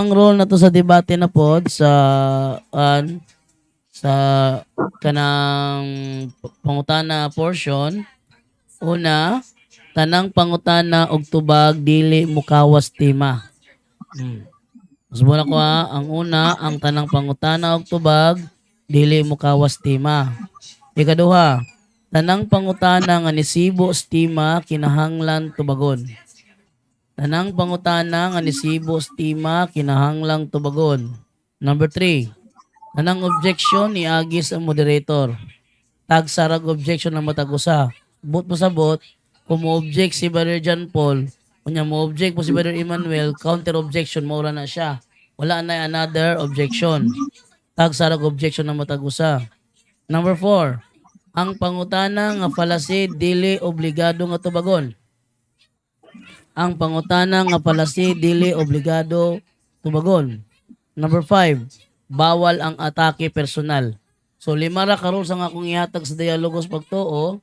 Ang role na to sa debate na pod sa kanang pangutana portion. Una, tanang pangutana og tubag dili mukawas tema. Subukan ko ang una, ang tanang pangutana og tubag dili mukawas tema. Ikaduha, tanang pangutana nga nisibo sa tema kinahanglan tubagon. Tanang pangutana nga nisibo sa tema kinahanglang tubagon. Number 3, tanang objection ni Agis ang moderator. Tagsarag objection ng matag usa. Bot mo sa bot, kung mo-object si Brother John Paul, kunya mo-object po si Brother Emmanuel, counter objection, maura na siya. Wala na another objection. Tagsarag objection ng matag usa. Number 4, ang pangutana nga fallacy dili obligado nga tubagon. Ang pangutana nga fallacy dili obligado tubagon. Number 5, bawal ang atake personal. So lima ra ka rules ang akong ihatag sa dialogos pagtuo.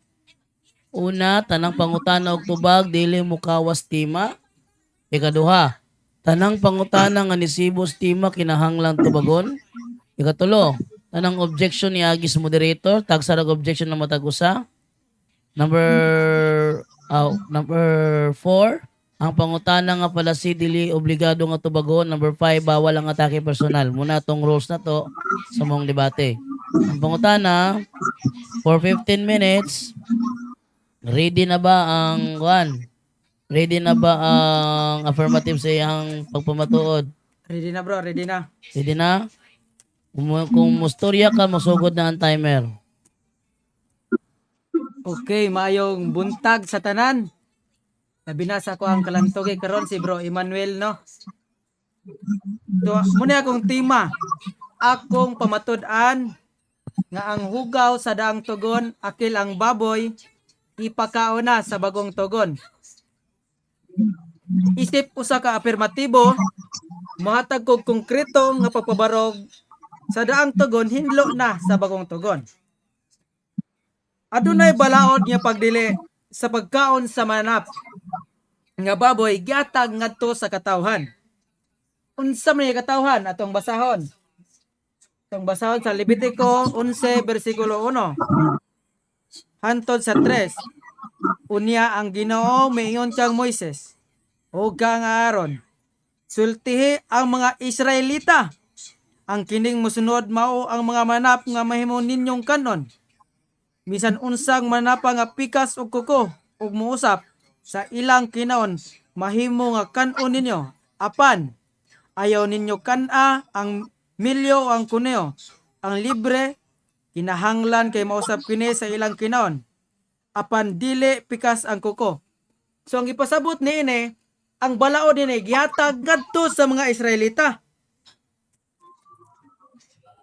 Una, tanang pangutana og tubag dili mukawas tema. Ikaduha, tanang pangutana nga nisibo sa tema kinahanglang tubagon. Ikatulo, tanang objection ni Agis moderator, tagsarag objection na matag usa. Number 4, ang pangutana nga fallacy dili obligado nga tubagon. Number 5, bawal ang atake personal. Muna tong rules na to sa mong debate. Ang pangutana, for 15 minutes, ready na ba ang Ready na ba ang affirmative sa iyang pagpamatuod? Ready na bro, ready na. Ready na? Kung mustorya ka, masugod na ang timer. Okay, maayong buntag sa tanan. Nabinasa ko ang kalantogi karon si Bro Emmanuel, no? So, muna akong tema. Akong pamatud-an nga ang hugaw sa daang tugon, akil ang baboy, ipakaona sa bagong tugon. Isip usa ka afirmatibo, mahatag kog konkreto nga pagpabarog sa daang tugon, hinlo na sa bagong tugon. Adunay balaod nga pagdili sa pagkaon sa manap nga baboy giatag ngadto sa katawhan. Unsa man katawhan atong basahon? Atong basahon sa Levitico 11 bersikulo 1 hantod sa 3. Unya ang Ginoo miingon kang Moises o kang Aaron, sultihi ang mga Israelita. Ang kining mosunod mao ang mga manap nga mahimo ninyong kanon. Bisan unsang manapa nga pikas ug kuko ug muusap sa ilang kinaon, mahimo nga kanon ninyo. Apan ayaw ninyo kana ang milyo o ang kuneo. Ang libre kinahanglan kay mausap kini sa ilang kinaon. Apan dili pikas ang kuko. So ang ipasabot niini, ang balaod niini gihatag ngadto sa mga Israelita.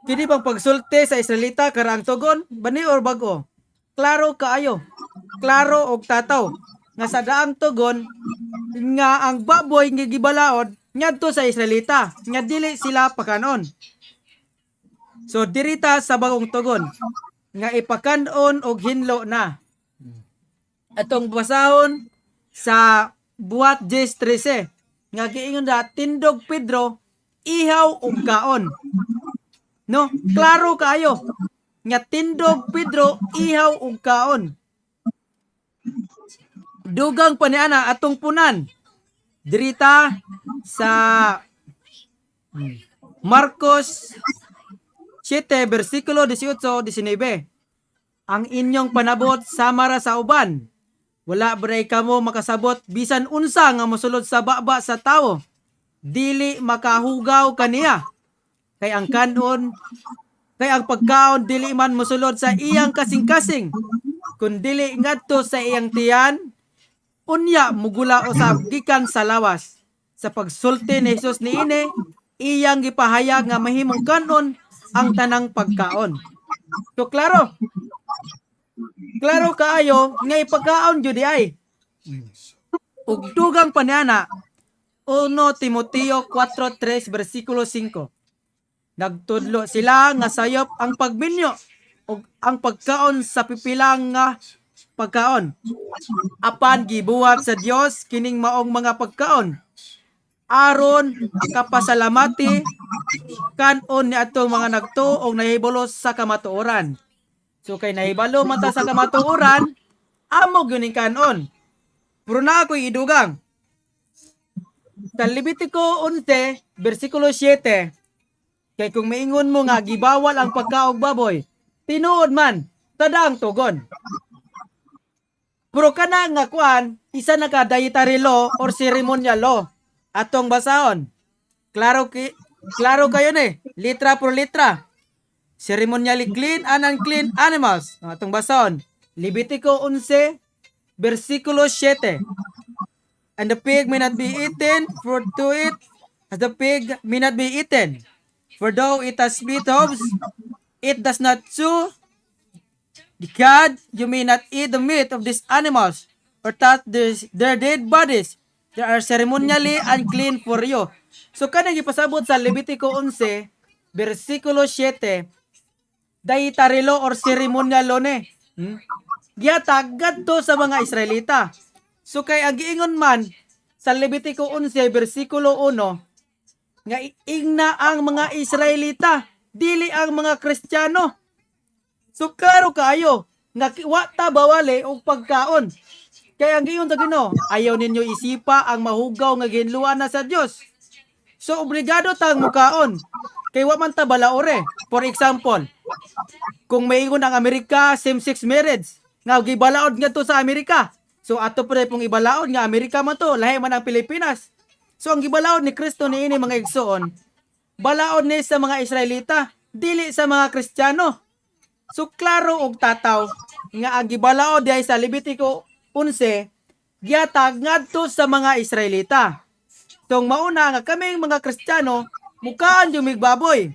Kini bang pagsulti sa Israelita karang tugon, bani or bago? Klaro kaayo. Klaro og tataw nga sa daang tugon nga ang baboy nga gibalaod ngadto sa Israelita nga dili sila pakanon. So dirita sa bagong tugon nga ipakanon og hinlo na. Atong basahon sa buhat 10:13 nga giingon na tindog Pedro ihaw og kaon. No, klaro kaayo nga tindog Pedro ihaw og kaon. Dugang pa niana atong punan dirita sa Marcos 7 bersikulo 18-19. Ang inyong panabot samara sa uban. Wala bray kamo makasabot bisan unsa nga mosulod sa baba sa tawo. Dili makahugaw kaniya. Kay ang pagkaon dili man mosulod sa iyang kasing-kasing. Kun dili ngadto sa iyang tiyan, unya mugula usab gikan sa lawas. Sa pagsulti ni Jesus niini, iyang gipahayag nga mahimong kanon ang tanang pagkaon. So klaro. Klaro kaayo nga ipagkaon jud ay. Ug dugang paniana 1 Timoteo 4:3 bersikulo 5. Nagtudlo sila nga sayop ang pagminyo ug ang pagkaon sa pipilang nga pagkaon. Apan gibuhat sa Dios kining maong mga pagkaon. aron kapasalamati kanon ni atong mga nagtuo og nahibulos sa kamatuoran. So kay nahibalo man ta sa kamatuoran, amog yun yung kanon. Pero na ako'y idugang. Sa Levitico 11, versikulo 7, kay kung maingon mo nga gibawal ang pagkaog baboy, tinuod man, tadang tugon. Pero kana nga kuan, isa na ka dietary law or ceremonial law. Atong basahon. Klaro kayo ni, litra por litra. Ceremonially clean and unclean animals. Atong basahon. Levitico 11, versikulo 7. And the pig may not be eaten, for to it as the pig may not be eaten. For though it has split hooves, it does not chew the cud. You may not eat the meat of these animals, or touch their dead bodies. They are ceremonially unclean for you. So kanang ipasabot sa Levitico 11, versikulo 7, dietary law or ceremonial law ni. Gihatag gadto sa mga Israelita. So kay ang giingon man sa Levitico 11 versikulo 1 nga ingna ang mga Israelita, dili ang mga Kristiyano. So klaro kaayo nga wa ta bawali og pagkaon. Kay ang giingon ta Ginoo, ayaw ninyo isipa ang mahugaw nga ginluan na sa Dios. So obligado tang mukaon. Kay wa man ta balaore. For example, kung maingon ang Amerika same-sex marriage, nga gibalaod nga to sa Amerika. So ato pa pong ibalaod nga Amerika man to, lahi man ang Pilipinas. So ang gibalaod ni Kristo niini mga igsoon, balaod ni sa mga Israelita, dili sa mga Kristiyano. So klaro og tataw nga ang gibalaod diay sa Levitico 11 gihatag ngadto sa mga Israelita. So mauna nga kaming mga Kristiyano mukaan yung migbaboy.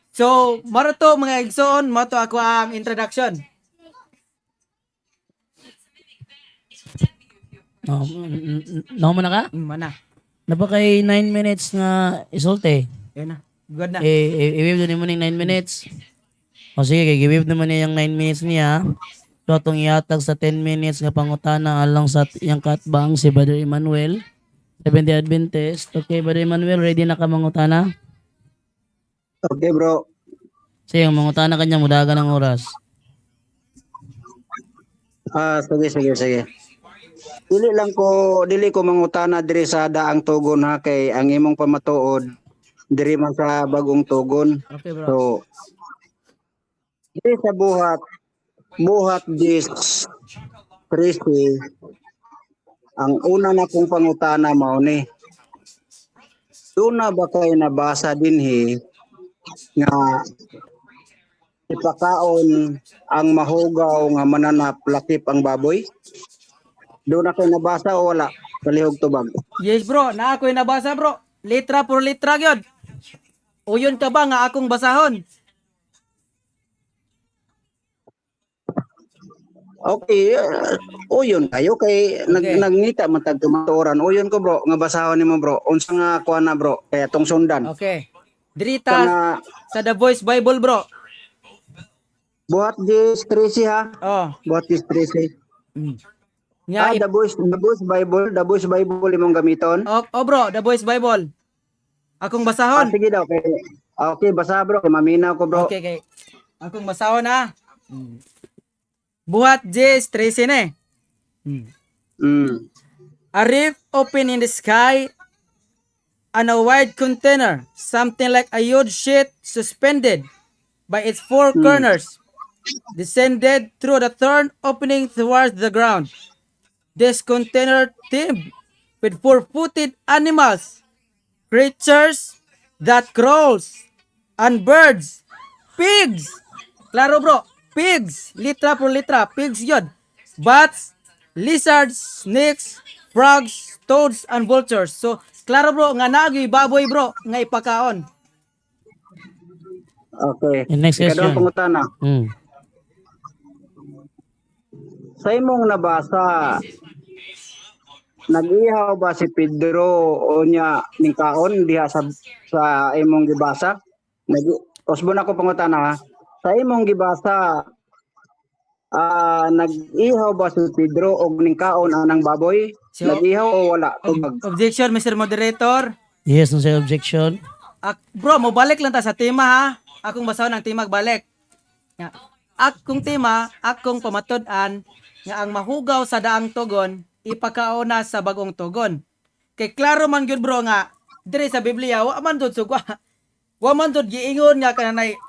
So marato mga igsoon, mato ako ang introduction. No mo na ka? Mana. Napakay 9 minutes nga isulti. Yan na. Good na. I-wave na mo ng 9 minutes. O sige, i-wave naman niya yung 9 minutes niya. So atong ihatag sa 10 minutes nga pangutana alang sa iyang katbang si Brother Emmanuel, Seventh-day Adventist. Okay, Brother Emmanuel, ready na ka mangutana? Okay, bro. Sige, mangutana kanya, mudagan ng oras. Sige. Dili ko mangutana diri sa daang tugon ha kay ang imong pamatuod diri man sa bagong tugon. Okay, bro. So diri sa buhat dis 13 ang una na kong pangutana mao ni. Doon na ba kay nabasa dinhi nga ipakaon ang mahugaw nga mananap lakip ang baboy? Doon na kayo nabasa o wala? Kalihog tubag. Yes bro, na ako'y nabasa bro. Litra por litra gyud. Uyon ka ba nga akong basahon? Okay, uyon kayo kay Okay. nagnita man tag tumaturan. Uyon ko bro, nga basahon nimo bro. Unsa nga kuha na bro? Kaya tong sundan. Okay. Sa Drita nga sa The Voice Bible bro. buhat dis 13 ha. Oh. Buhat dis 13. Nga The Voice Bible imong gamiton. bro, The Voice Bible. Akong basahon. Sige daw kay okay, basa bro, kay maminaw ko bro. Okay. Akong basahon ha. Buhat Jes 13 eh. Mm. A rift open in the sky and a wide container, something like a huge sheet suspended by its four corners, descended through the third opening towards the ground. This container teemed with four-footed animals, creatures that crawls, and birds, pigs. Klaro bro, pigs, litra por litra, pigs yun. Bats, lizards, snakes, frogs, toads, and vultures. So, klaro bro, nga nagi baboy bro, nga ipakaon. Okay. And next Ikadawang question. pangutana. Mm. Sa imong nabasa, nag-ihaw ba si Pedro o niya ning kaon diha sa imong gibasa? Osbon ako pangutana ha. Sa imong gibasa, nag-ihaw ba si Pedro og ning kaon anang baboy? So, Nag-ihaw o wala? Tubag. Objection, Mr. Moderator. Yes, no say objection. Bro, mo balik lang ta sa tema ha. Akong basahon ang tema balik. Nga. Akong tema, akong pamatud-an nga ang mahugaw sa daang tugon ipakauna sa bagong tugon. Kay klaro man gyud bro nga diri sa Biblia wa man jud sugwa. Wa man jud giingon nga kanay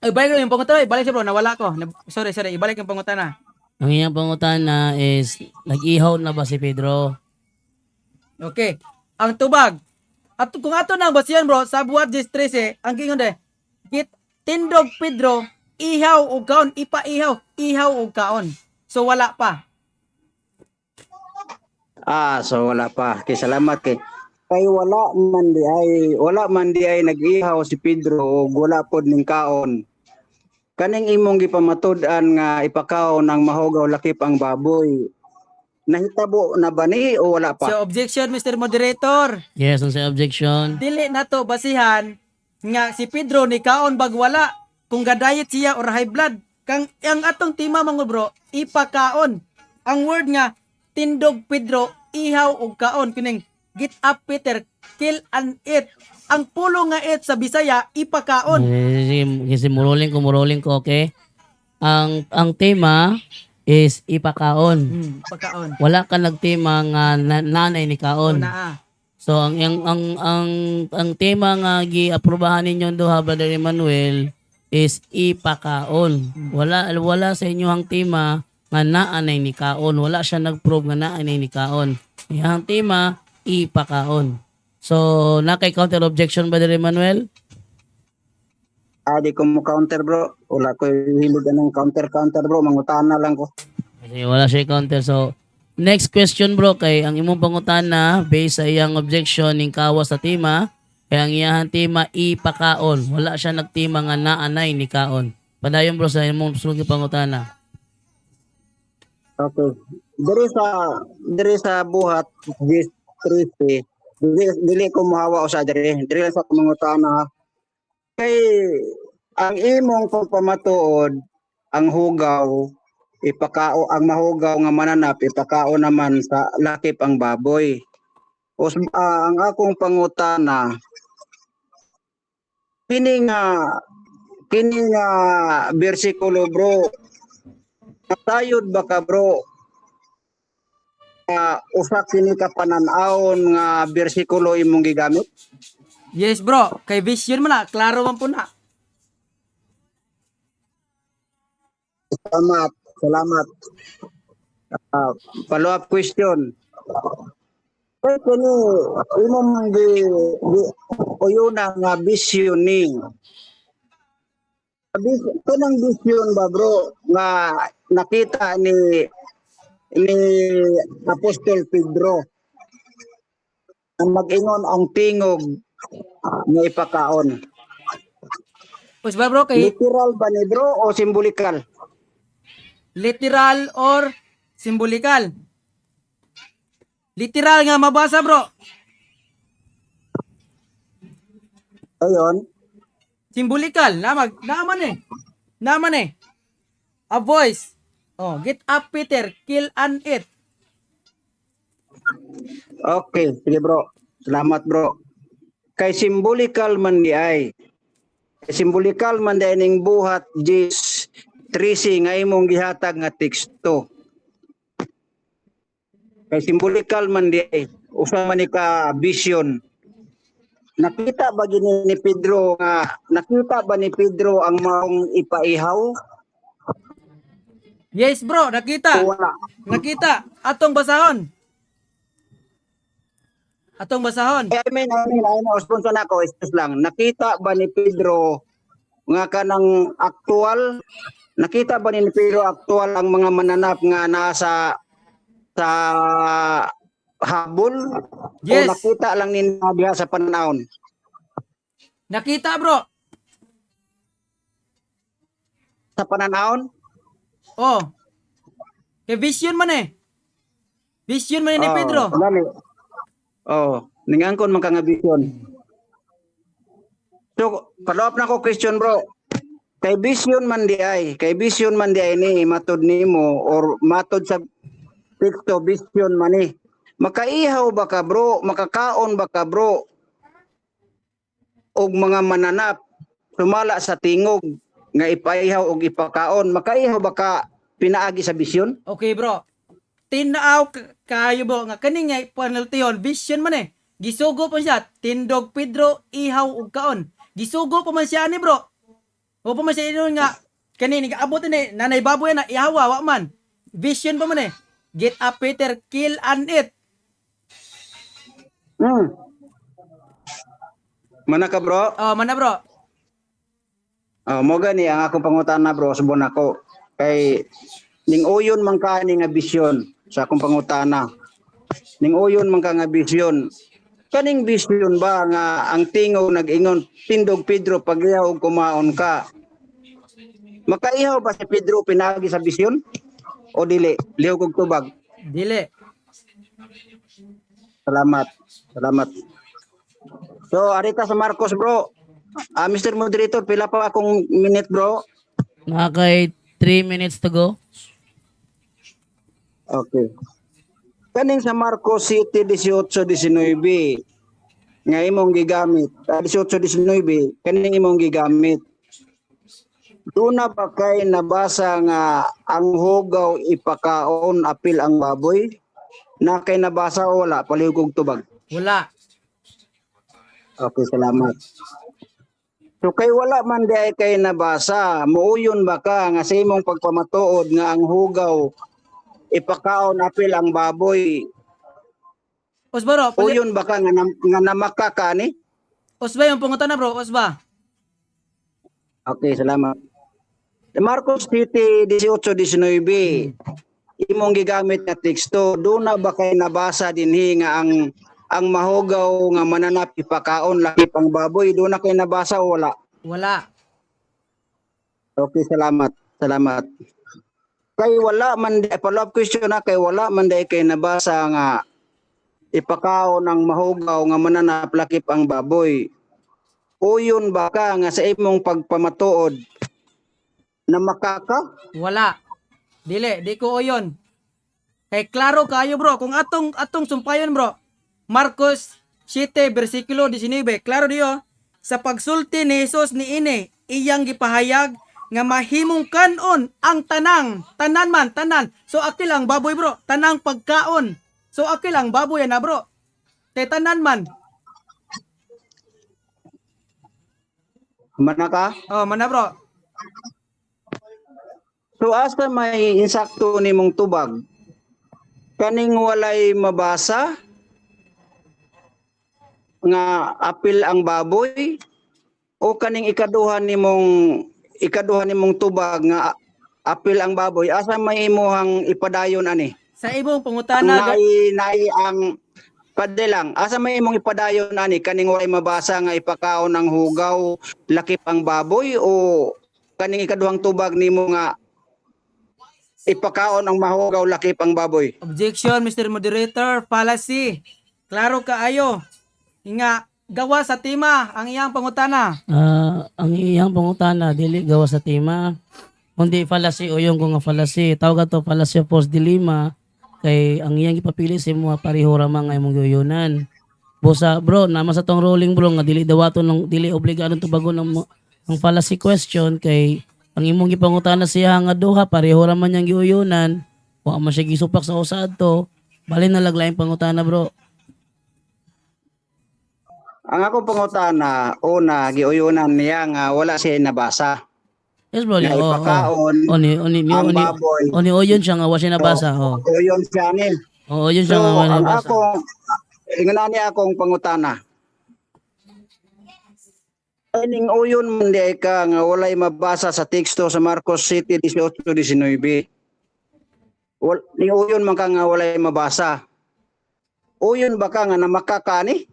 ay balik lang yung pangutana, ibalik siya bro, nawala ko. Sorry, ibalik yung pangutana. Ang iyang pangutana is, nag-ihaw na ba si Pedro? Okay. Ang tubag. At kung ato nang basihan bro, sa buhat 13, ang gingon de, git tindog Pedro, ihaw o kaon, ihaw o kaon. So wala pa. So wala pa. Kay salamat kay wala man di ay nag-ihaw si Pedro og wala pod ning kaon. Kaning imong gipamatud-an nga ipakaon ng mahugaw lakip ang baboy. Nahitabo na ba ni o wala pa? So objection Mr. Moderator. Yes, no say objection. Dili na to basihan nga si Pedro ni kaon bag wala kung gadayet siya or high blood. Kang ang atong tima mga bro, ipakaon. Ang word nga tindog Pedro, ihaw og kaon kining get up Peter, kill and eat. Ang pulo nga eat sa Bisaya ipakaon. Kasi muruling ko, okay? Ang tema is ipakaon. Pagkaon. Wala ka nagtema nga nanay ni kaon. Naa. So ang tema nga giaprobahan ninyo duha Brother Emmanuel is ipakaon. Wala sa inyo ang tema nga naanay ni kaon. Wala siya nagprove nga naanay ni kaon. Ang tema ipakaon. So nakay counter objection Brother Emmanuel? Di ko mo counter bro. Wala ko hilod ng counter bro. Mangutana lang ko. Kasi wala siya counter. So next question bro kay ang imong pangutana based sa iyang objection ning kawas sa tema kay ang iyang tema ipakaon. Wala siya nagtima nga naanay ni kaon. Padayon bro sa imong sulong pangutana. Okay. Diri sa buhat 13 dili ko mohawa usa diri lang sa mangutana. Kay ang imong pagpamatuod ang hugaw ipakao ang mahugaw nga mananap ipakao naman sa lakip ang baboy. Ang akong pangutana kini nga bersikulo bro. Natayod ba ka bro? Usa kini ka panan-awon nga bersikulo imong gigamit? Yes bro, kay vision mo na, klaro man po na. Salamat. Follow-up question. Kaya kini imong uyuna nga visioning. Kanang vision ba bro nga nakita ni Apostol Pedro ang mag-ingon ang tingog nga ipakaon. Pues ba bro, kay Literal ba ni bro o simbolikal? literal or simbolikal? Literal nga mabasa bro. Ayon. Simbolikal, naman eh. A voice. Oh, get up Peter, kill and eat. Okay, sige bro. Salamat bro. Kay simbolikal man di ay. Simbolikal man di ay ning buhat Jis 13 nga imong gihatag nga teksto. Kay simbolikal man di ay. Usa man ni ka vision. Nakita ba gini ni Pedro ang maong ipaihaw? Yes bro, nakita. O wala? Nakita. Atong basahon. I mean, sponsor na ako, excuse lang. Nakita ba ni Pedro nga kanang aktual? Nakita ba ni Pedro aktual ang mga mananap nga nasa sa habol? Yes. O nakita lang ni diha sa panahon? Nakita bro. Sa panahon? Oh. Kay vision man eh. Vision man ni Pedro. Dali. Ningangkon man ka nga vision. So, follow up na ko question bro. kay vision man di ay ni matod nimo or matod sa teksto vision man ni. Makaihaw ba ka bro? Makakaon ba ka bro? Og mga mananap sumala sa tingog nga ipaihaw og ipakaon. Makaihaw ba ka pinaagi sa vision? Okay bro. Tinaaw kayo bro nga kani nga panaltion vision man eh. Gisugo pa siya tindog Pedro ihaw ug kaon. Gisugo pa man siya ni bro. O pa man siya inon nga kani nagaabot ni nanay baboy na ihawa wa man. Vision pa man eh. Get up Peter, kill and eat. Mana ka bro? Oh, mana bro? Mo gani ang akong pangutana bro subon ako. Kay ning uyon man ka ni nga vision sa akong pangutana. Ning uyon man ka nga vision. Kaning vision ba nga ang tingaw nag-ingon tindog Pedro pagihaw og kumaon ka. Makaihaw ba si Pedro pinagi sa vision? O dili? Lihok og tubag. Dili. Salamat. Salamat. So, arita sa Marcos bro. Mr. Moderator, pila pa akong minute bro? Nakakay 3 minutes to go. Okay. Kaning sa Marcos City 18-19 nga imong gigamit. 18-19 kaning imong gigamit. Doon na ba kay nabasa nga ang hugaw ipakaon apil ang baboy? Na kay nabasa o wala? Palihog tubag. Wala. Okay, salamat. So kay wala man di ay kay nabasa, muuyon ba ka nga sa imong pagpamatuod nga ang hugaw ipakaon apil ang baboy? Osba bro, Uyon ba ka nga namaka ka ni? Osba yung pangutan na bro, Osba. Okay, salamat. Marcos City 18-19 imong gigamit nga teksto, doon na ba kay nabasa dinhi nga ang mahugaw nga mananap ipakaon lakip ang baboy, doon na kay nabasa o wala? Wala. Okay, salamat. Salamat. Kay wala man follow-up question na kay wala man day kay nabasa nga ipakaon ang mahugaw nga mananap lakip ang baboy. Uyon ba ka nga sa imong pagpamatuod na makaka? Wala. Dili, di ko oyon. Kay klaro kayo bro, kung atong sumpayon bro. Marcos 7 bersikulo 19, klaro diyo. Sa pagsulti ni Jesus ni ini, iyang gipahayag nga mahimong kanon ang tanan. So akil ang baboy bro, tanang pagkaon. So akil ang baboy na bro. Kay tanan man. Mana ka? Oh, mana bro. So asa may insakto nimong tubag? Kaning walay mabasa nga apil ang baboy o kaning ikaduhan nimong tubag nga apil ang baboy, asa may imuhang ipadayon ani? Sa imong pangutana Nai ang padilang, asa may imong ipadayon ani kaning walay mabasa nga ipakaon ang hugaw lakip ang baboy o kaning ikaduhang tubag nimo nga ipakaon ang mahugaw lakip ang baboy? objection Mr. Moderator, fallacy. Klaro kaayo. Nga gawa sa tima ang iyang pangutana. Ang iyang pangutana dili gawa sa tema. Kundi fallacy o yung kung fallacy. Tawag to fallacy of false dilemma. Kay ang iyang ipapili sa mga pareho ramang ay mong guyunan. Bosa bro, nama sa tong ruling bro nga dili dawato ng dili obligado to bago ng fallacy question kay ang imong gipangutana siya nga duha pareho ra man yang giuyunan. Wa man siya gisupak sa usad to. Balin na laglaing pangutana bro. Ang ako pangutana, una giuyunan niya nga wala siya nabasa. Yes bro, Nga ipakaon ang baboy. Oni oyon siya nga wa siya nabasa. Oh. Uyon siya ni. Oo, yun siya So nga wa ang nabasa. ingana niya akong pangutana. Ining uyon man di ka nga walay mabasa sa teksto sa Marcos City 18-19. Ni uyon man ka nga walay mabasa. Uyon ba ka nga namakakani?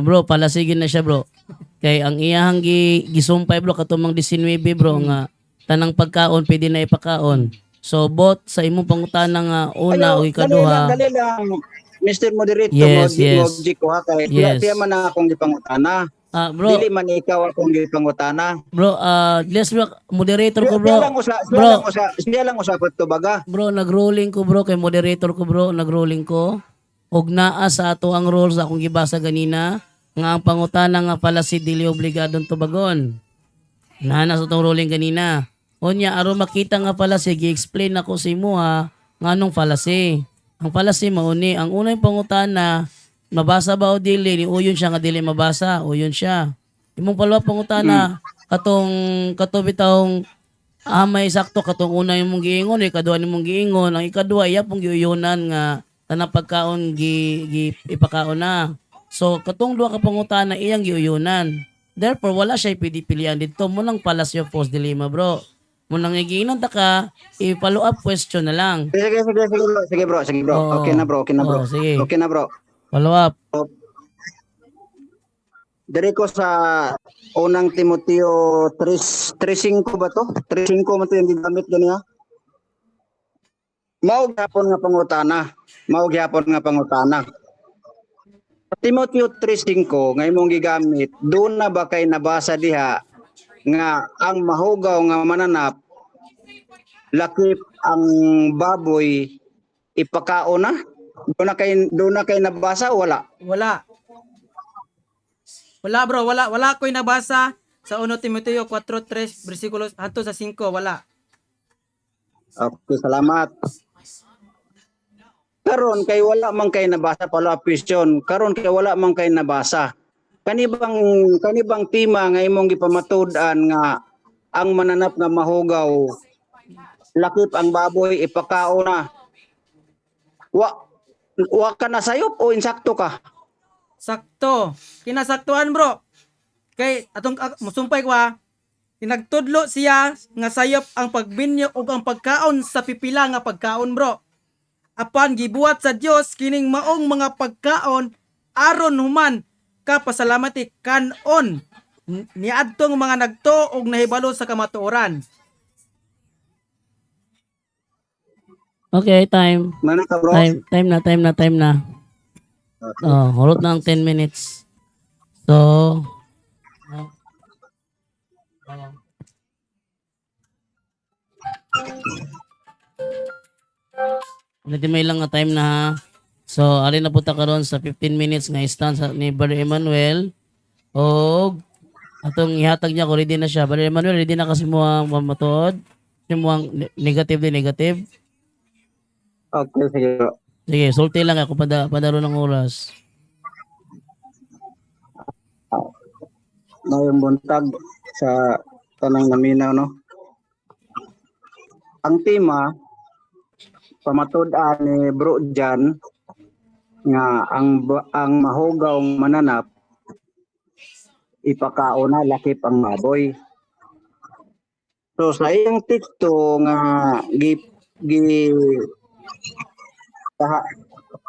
Bro, palasigin na siya bro. Kay ang iyahang gisumpay bro katumang 19 bro nga tanang pagkaon pwede na ipakaon. So both sa imong pangutana nga una o ikaduha. Dali lang, Mr. Moderator, Yes, yes. Mojik ko ha kay Yes. tiya man na akong gipangutana. Bro, Dili man ikaw akong gipangutana. bro, yes bro, moderator ko Siya bro. lang usa, Bro, siya lang usa to baga. bro, nag-rolling ko bro, kay moderator ko bro, nag-rolling ko. Og naa sa ato ang rules akong gibasa ganina, nga ang pangutana nga pala si dili obligadong tubagon. Nana sa tong ruling ganina. Unya, aron makita nga pala gi-explain ako sa imo ha, nga anong fallacy. Ang fallacy mauni, ang unang pangutana, mabasa ba o dili, ni uyon siya nga dili mabasa, uyon siya. Imong palawa pangutana, katong bitawng may sakto katong una imong giingon, ikaduha nimong giingon, ang ikaduha iya pong giuyonan nga tanang pagkaon ipakaon na. So katong duha ka pangutana iyang giuyonan. Therefore wala siya pili-pilian dito mo nang fallacy of false dilemma, bro. Mo nang giingnan ta ka, i-follow up question na lang. Sige bro. Oo. Okay na bro. Oo, sige. Okay na bro. Follow up. Diri ko sa unang Timoteo 3:5 ba to? 3:5 man to yung gigamit ganiya. Mao gyapon nga pangutana. Timoteo 3:5 nga imong gigamit, doon na ba kay nabasa diha nga ang mahugaw nga mananap lakip ang baboy ipakaon na? Doon na kay nabasa o wala? Wala bro, wala ko'y nabasa sa 1 Timoteo 4:3 bersikulo hanto sa 5, wala. Okay, salamat. Karon kay wala man kay nabasa follow up question. Karon kay wala man kay nabasa. Kanibang tema nga imong gipamatud-an nga ang mananap nga mahugaw lakip ang baboy ipakao na. Wa ka na sayop o insakto ka? Sakto. Kinasaktuan bro. Kay atong musumpay ko ha. Tinagtudlo siya nga sayop ang pagbinyo ug ang pagkaon sa pipila nga pagkaon bro. Apan gibuhat sa Dios kining maong mga pagkaon aron human ka pasalamati kanon niadtong mga nagtuo og nahibalo sa kamatuoran. Okay, time. Mana ka bro? Time na. Oh, hulot na ang 10 minutes. So, ulitin may lang nga time na ha. So, ari na punta karon sa 15 minutes nga stand ni Brother Emmanuel. O atong ihatag niya ko ready na siya. Brother Emmanuel, ready na kasi mo ang mamatuod. Mo ang negative. Okay, sige bro. Sige, sulti lang ako padaro ng oras. Mayong buntag sa tanang naminaw no. Ang tema pamatud-an ni Bro Jan nga ang mahugaw mananap ipakao na lakip ang baboy. So sa iyang teksto nga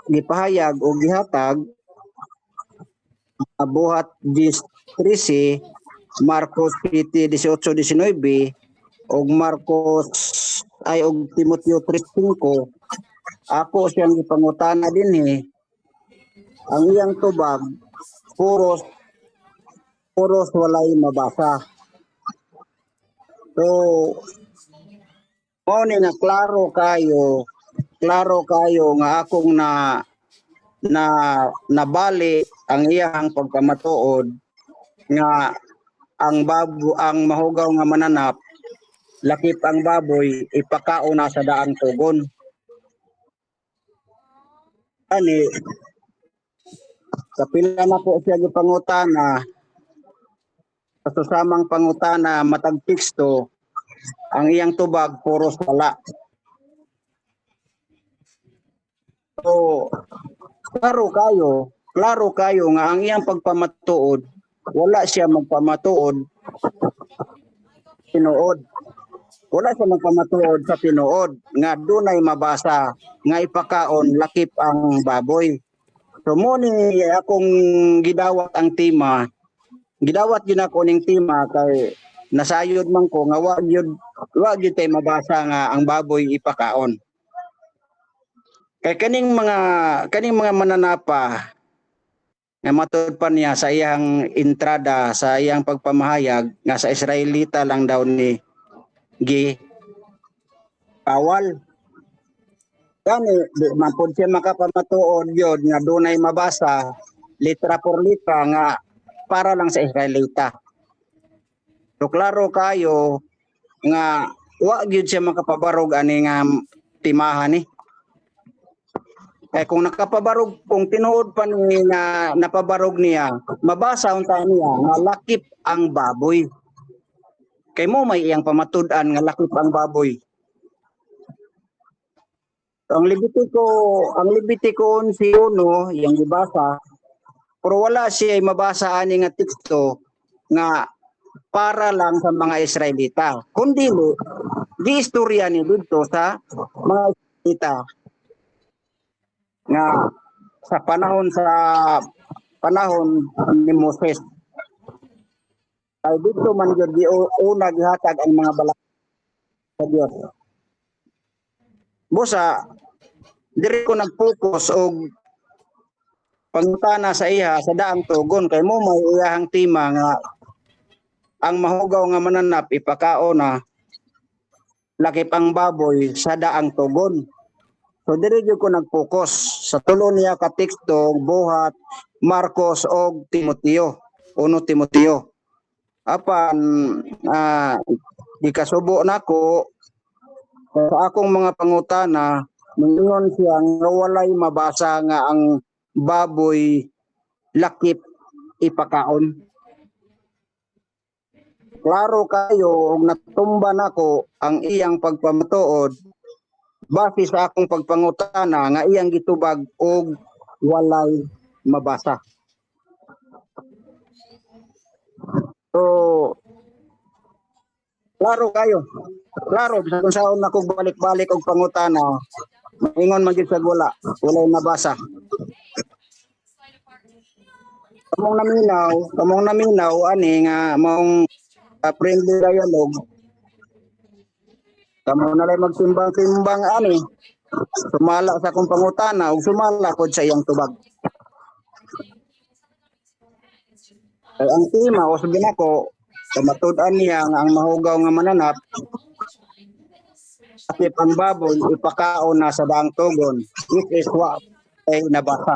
gipahayag o gihatag buhat 13, Marcos 7:18-19 og Timoteo 3:5. Ako siyang ipangutana dinhi. Ang iyang tubag puros walay mabasa. So mao ni nga klaro kayo nga akong nabali ang iyang pagpamatuod nga ang mahugaw nga mananap lakip ang baboy ipakao na sa daang tugon. Ani kapila na po siya gipangutana sa susamang pangutana matag teksto ang iyang tubag puros wala. So klaro kayo nga ang iyang pagpamatuod wala siya magpamatuod tinuod. Wala siya magpamatuod sa tinuod nga dunay mabasa nga ipakaon lakip ang baboy. So mo ni akong gidawat ang tema. Gidawat gyud ako ning tema kay nasayod man ko nga wa gyud tay mabasa nga ang baboy ipakaon. Kay kaning mga mananapa nga matud pa niya sa iyang entrada sa iyang pagpamahayag nga sa Israelita lang daw ni gi bawal. Gani di man pud siya makapamatuod yun nga dunay mabasa litra por litra nga para lang sa Israelita. So klaro kayo nga wa gyud siya makapabarog ani nga timahan ni. Kaya kung nakapabarog, kung tinuod pa ni na napabarog niya, mabasa unta niya nga lakip ang baboy. Kay mo may iyang pamatud-an nga lakip ang baboy. So, ang Levitico 11:1 yang gibasa, pero wala siya mabasa ani nga teksto nga para lang sa mga Israelita. Kundi giistorya ni dito sa mga Israelita nga sa panahon ni Moses. Ay dito man gyud una gihatag ang mga balak sa Dios. Busa diri ko nag-focus og pangutana sa iya sa daang tugon kay mo may iyahang tema nga ang mahugaw nga mananap ipakao na lakip ang baboy sa daang tugon. So diri gyud ko nag-focus sa tulo niya ka teksto buhat Marcos og Timoteo, 1 Timoteo. Apan gikasubo nako sa akong mga pangutana ningon siya nga walay mabasa nga ang baboy lakip ipakaon. Klaro kayo og natumba nako ang iyang pagpamatuod base sa akong pagpangutana nga iyang gitubag og walay mabasa. So klaro kayo. Klaro bisag kung saon nako balik-balik og pangutana, ingon man gyud sa wala, walay mabasa. Kamong naminaw ani nga mong friendly dialogue. Kamo na lang magtimbang-timbang ani. Sumala sa akong pangutana ug sumala pod sa iyang tubag. Ay, ang tema o sabihin ako, matud-an niya nga ang mahugaw nga mananap at ang baboy ipakaon na sa daang tugon, which is what ay nabasa.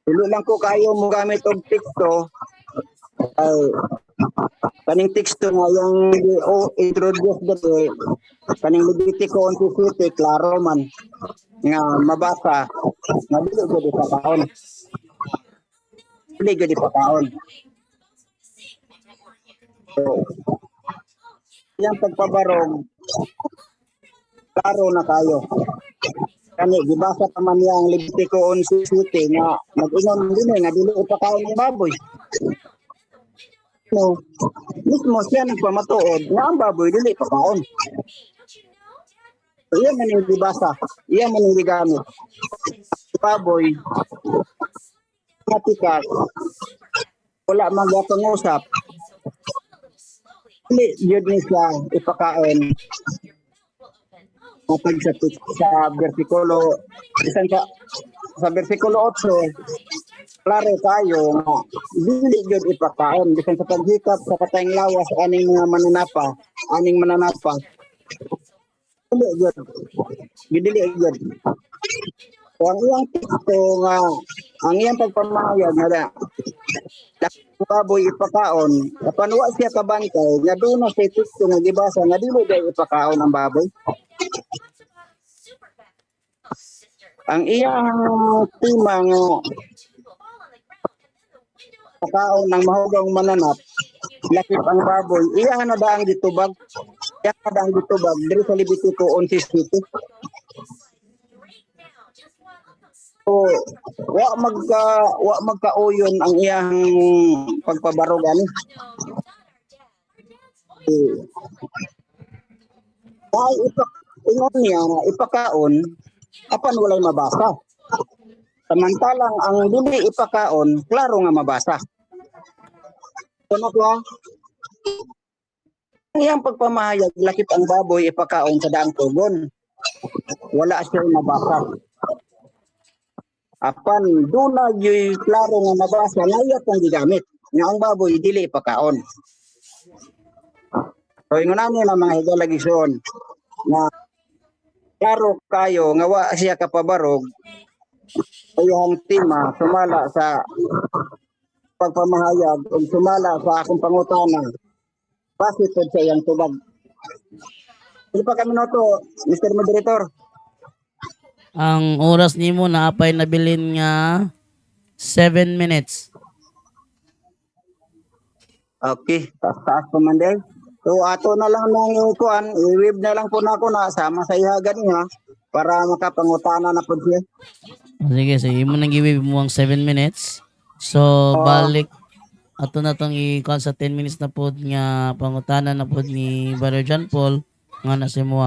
Dili lang ko kayo mo gamit og teksto ay kaning teksto nga yung introduce dito kaning Levitico 11:7 klaro man nga mabasa nga dili gyud ipakaon. Dili gyud ipakaon. So, yang pagpabarog klaro na kayo. Kani gibasa pa man niya ang Levitico 11:7 nga nag-ingon din nga dili ipakaon ng baboy. No, mismo siya nagpamatuod nga ang baboy dili ipakaon. So, iyan man yung gibasa, iyan man yung gigamit. Baboy, matikas, wala mag-pangusap. Hindi, yun niya ipakaon. Kapag sa versikulo, sa versikulo 8, klaro tayo nga dili gyud ipakaon bisan sa paghikap sa katayng lawas aning mananapa dili gyud so, ang iyang teksto nga ang iyang pagpamahayag nga baboy ipakaon apan wa siya kabantay nga doon sa teksto nga gibasa nga dili day ipakaon ang baboy. Ang iyang tema nga pagkaon ng mahugang mananap, lakip ang baboy, iya na daang gitubag, diri sa Levitico 11:7. So, wa magkauyon ang iyang pagpabarogan. Ay ingon niya ipakaon apan walay mabasa. Samantalang ang dili ipakaon, klaro nga mabasa. Ano ko? Ang iyang pagpamahayag, lakip ang baboy ipakaon sa daang tugon. Wala siya mabasa. Apan duna yoy klaro nga nabasa ngayat ang gigamit. Nga ang baboy dili pakaon. So ingon ani na mga higalagisyon nga klaro kayo nga wa siya kapabarog ayong tima sumala sa pagpamahayag o sumala sa akong pangutana base pod sa iyang tubag. Hindi pa kami noto, Mr. Moderator. Ang oras nimo naapay nabilin nga 7 minutes. Okay, taas pa man day. So ato na lang nang ikuan, i-wave na lang po na ako na sama sa ihagan niya para makapangutana na po siya. Sige, sige mo nang giwib mo ang 7 minutes. So balik ato na tong i-call sa 10 minutes na pod nga pangutana na pod ni Brother John Paul nga nasa mo.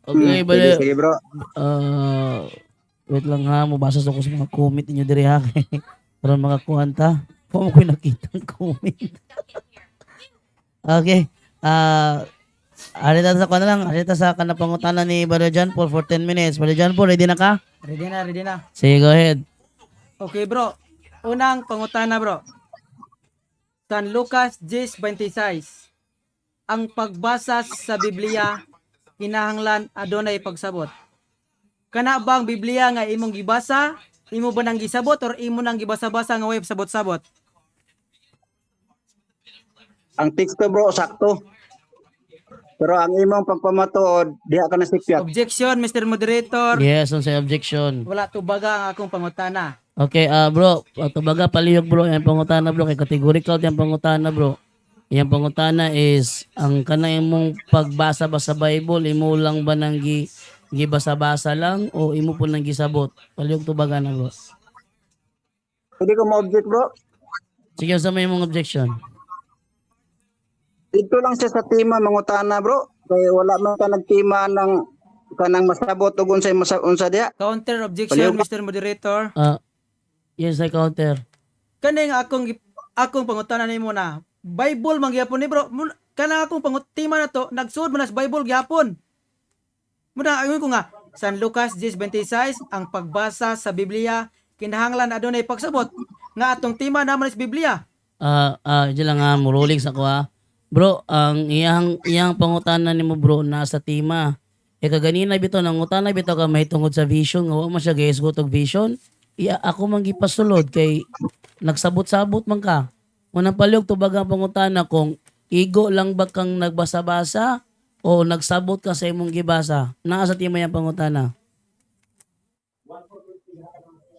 Okay, Sige, sige bro. Wait lang ha, mabasa ko sa mga comment ninyo diri ha. Para makakuha ta. Kung ko nakita ang comment. Okay. Arita sa ko na lang. Arita sa kanapangutana ni Brother John Paul for 10 minutes. Brother John Paul, ready na ka? Ready na, ready na. Sige, go ahead. Okay bro, unang pangutana bro. San Lucas 10:26. Ang pagbasa sa Biblia kinahanglan adunay pagsabot. Kana bang Biblia nga imong gibasa, imo ba nang gisabot or imo nang gibasa-basa nga way sabot-sabot? Ang teksto bro sakto. Pero ang imong pagpamatuod diha ka nasikpyat. Objection, Mr. Moderator. Yes, on sa objection. Wala tubaga ang akong pangutana. Okay, bro, tubaga palihog bro, yung pangutana bro, kay categorical yung pangutana bro. Yung pangutana is, ang kanang mong pagbasa ba sa Bible, imo lang ba nang gibasa-basa lang o imo po nang gisabot? Palihog tubaga na bro. Hindi ko ma-object bro. Sige, sa may mong objection. Dito lang siya sa tima mangutana bro. Kaya wala man ka nagtima ng kanang masabot ug unsay unsa diha. Counter objection, Palihog. Mr. Moderator. Yes, I counter. Kaning akong pangutana nimo na Bible man gyapon ni bro. Kana akong pangutima na to, nagsuod man sa Bible gyapon. Muna ayon ko nga San Lucas 10:26 ang pagbasa sa Biblia kinahanglan adunay pagsabot nga atong tima naman sa Biblia. Diyan lang ha, muruling sa ko ha. Bro, ang iyang pangutana nimo bro nasa tima. Kaganina bitaw nang utana bitaw ka may tungod sa vision, nga wa man siya guys gutog vision. Ako man gipasulod kay nagsabot-sabot man ka. Unang palihog tubag ang pangutana kung igo lang ba kang nagbasa-basa o nagsabot ka sa imong gibasa. Naa sa tima yung pangutana.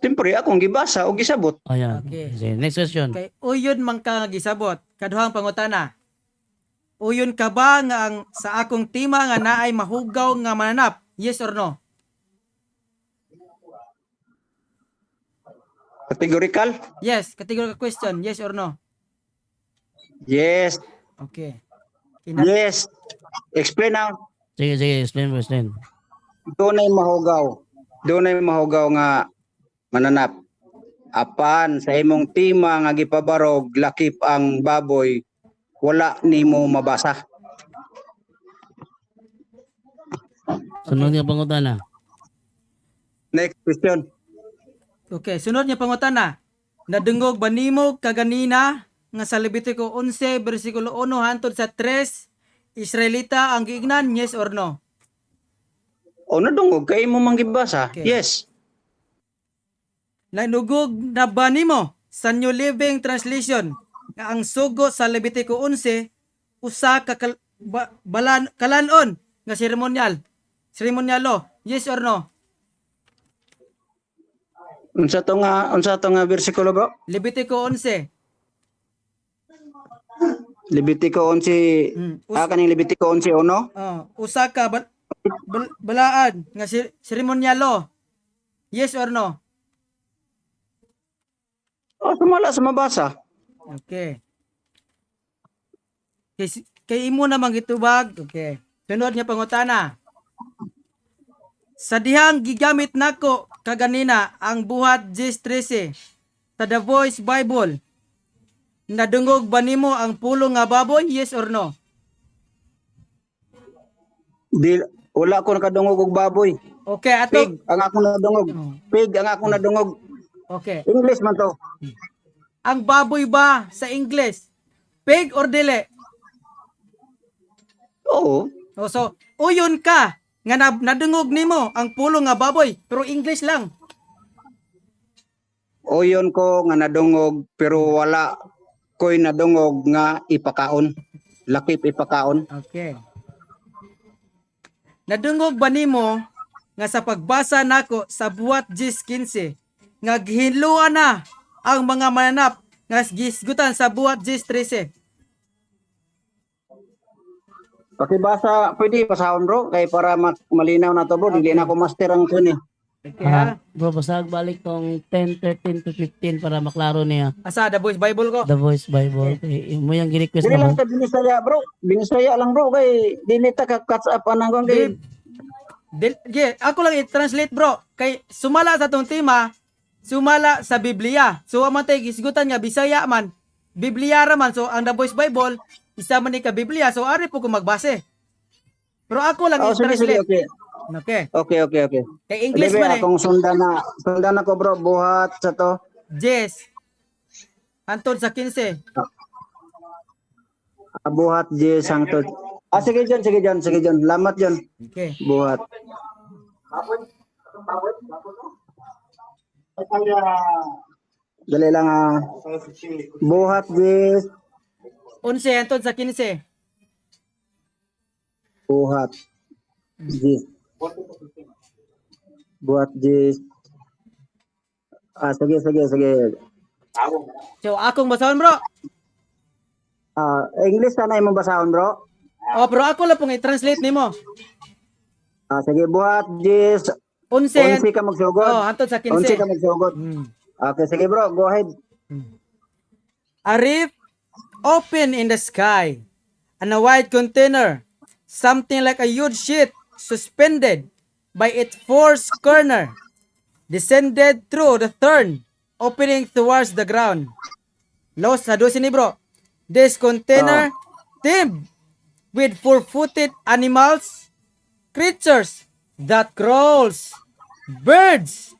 Siyempre akong gibasa o gisabot. Ayan. Okay. Sige, next question. Kay uyon man ka nga gisabot. Kaduhang pangutana. Uyon ka ba nga ang sa akong tima nga naay mahugaw nga mananap? Yes or no? Categorical? Yes, categorical question. Yes or no? Yes. Okay. Yes. Explain now. Sige, explain. Dunay mahugaw nga mananap. Apan sa imong tima nga gipabarog lakip ang baboy wala nimo mabasa. Sunod nga pangutana. Next question. Okay, sunod niya pangutana. Nadungog ba nimo kaganina nga sa Levitico 11 bersikulo 1 hangtod sa 3 Israelita ang giignan? Yes or no? O nadungog kay mo manggibasa? Okay. Yes. Nadungog na ba nimo sa New Living Translation nga ang sugo sa Levitico 11 usa ka kalanon nga ceremonial law? Yes or no? Unsa to nga bersikulo bro? Levitico 11. Levitico 11. Kaning Levitico 11:1. Usa ka balaan nga ceremonial law. Yes or no? Sumala sa mabasa. Okay. Kay imo namang gitubag. Okay. Sunod nga pangutana. Sa dihang gigamit nako kaganina ang buhat 10:13 sa The Voice Bible. Nadungog ba nimo ang pulong nga baboy? Yes or no? Wala ko nakadungog og baboy. Okay, Pig ato. ang akong nadungog. Pig ang akong nadungog. Okay. English man to. Ang baboy ba sa English? Pig or dili? Oo. O so, uyon ka nga nadungog nimo ang pulo nga baboy pero English lang. Uyon ko nga nadungog pero wala ko'y nadungog nga ipakaon. Lakip ipakaon. Okay. Nadungog ba nimo nga sa pagbasa nako sa buhat 10:15 nga gihinluan na ang mga mananap nga gisgutan sa buhat 10:13? Pakibasa, pwede pasahon bro kay para malinaw na to bro. Dili na ako master ang kun eh. Okay ha? Bro, basag balik tong 10, 13 to 15 para maklaro niya. Asa the Boys Bible ko? The Voice Bible. Mo yung gi-request Dili na lang mo. ta binisaya bro. Binisaya lang bro kay dili ta ka catch up anang kung kay Ako lang i-translate bro. Kay sumala sa tong tema, sumala sa Biblia. So amatay gisgutan nga Bisaya man, Biblia ra man. So ang The Voice Bible, isa man ni ka Biblia. So ari po ko magbase. Pero ako lang Oh, sige, sige, i-translate. okay. Okay. Okay. Kay English Dili, man eh. akong sundan ako bro, buhat sa to. Yes. Antod sa 15. Buhat je sangtod. Sige John. Lamat John. Okay. Buhat. Dali lang Buhat je 11 antod sa 15. buhat. Je. Buhat je. Sige. So akong basahon bro. English na imong basahon bro. Oh, pero ako lang pong i-translate nimo. Sige, buhat je 11. 11 ka magsugod. Oh, antod sa 11 ka 15. magsugod. Okay, sige bro, go ahead. A rift open in the sky, and a white container, something like a huge sheet suspended by its fourth corner, descended through the third opening towards the ground. Los, sa 12 ni bro. This container teemed with four-footed animals, creatures that crawls, birds,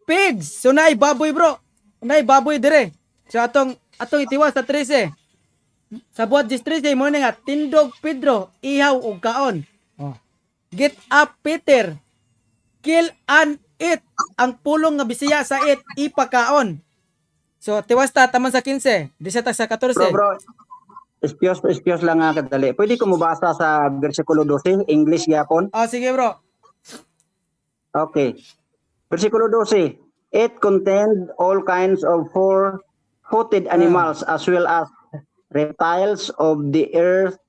pigs. So naay baboy bro. Naay baboy dire. So atong itiwas sa 13. Sa buhat 13 mo nga tindog Pedro, ihaw ug kaon. Oh. Get up Peter. Kill and eat. Ang pulong nga Bisaya sa it ipakaon. So tiwas ta taman sa 15, 17 sa 14. Bro. Espios lang nga kadali. Pwede ko mabasa sa versikulo 12, English gyapon. Oh sige bro. Okay. Versikulo 12. It contained all kinds of four-footed animals as well as reptiles of the earth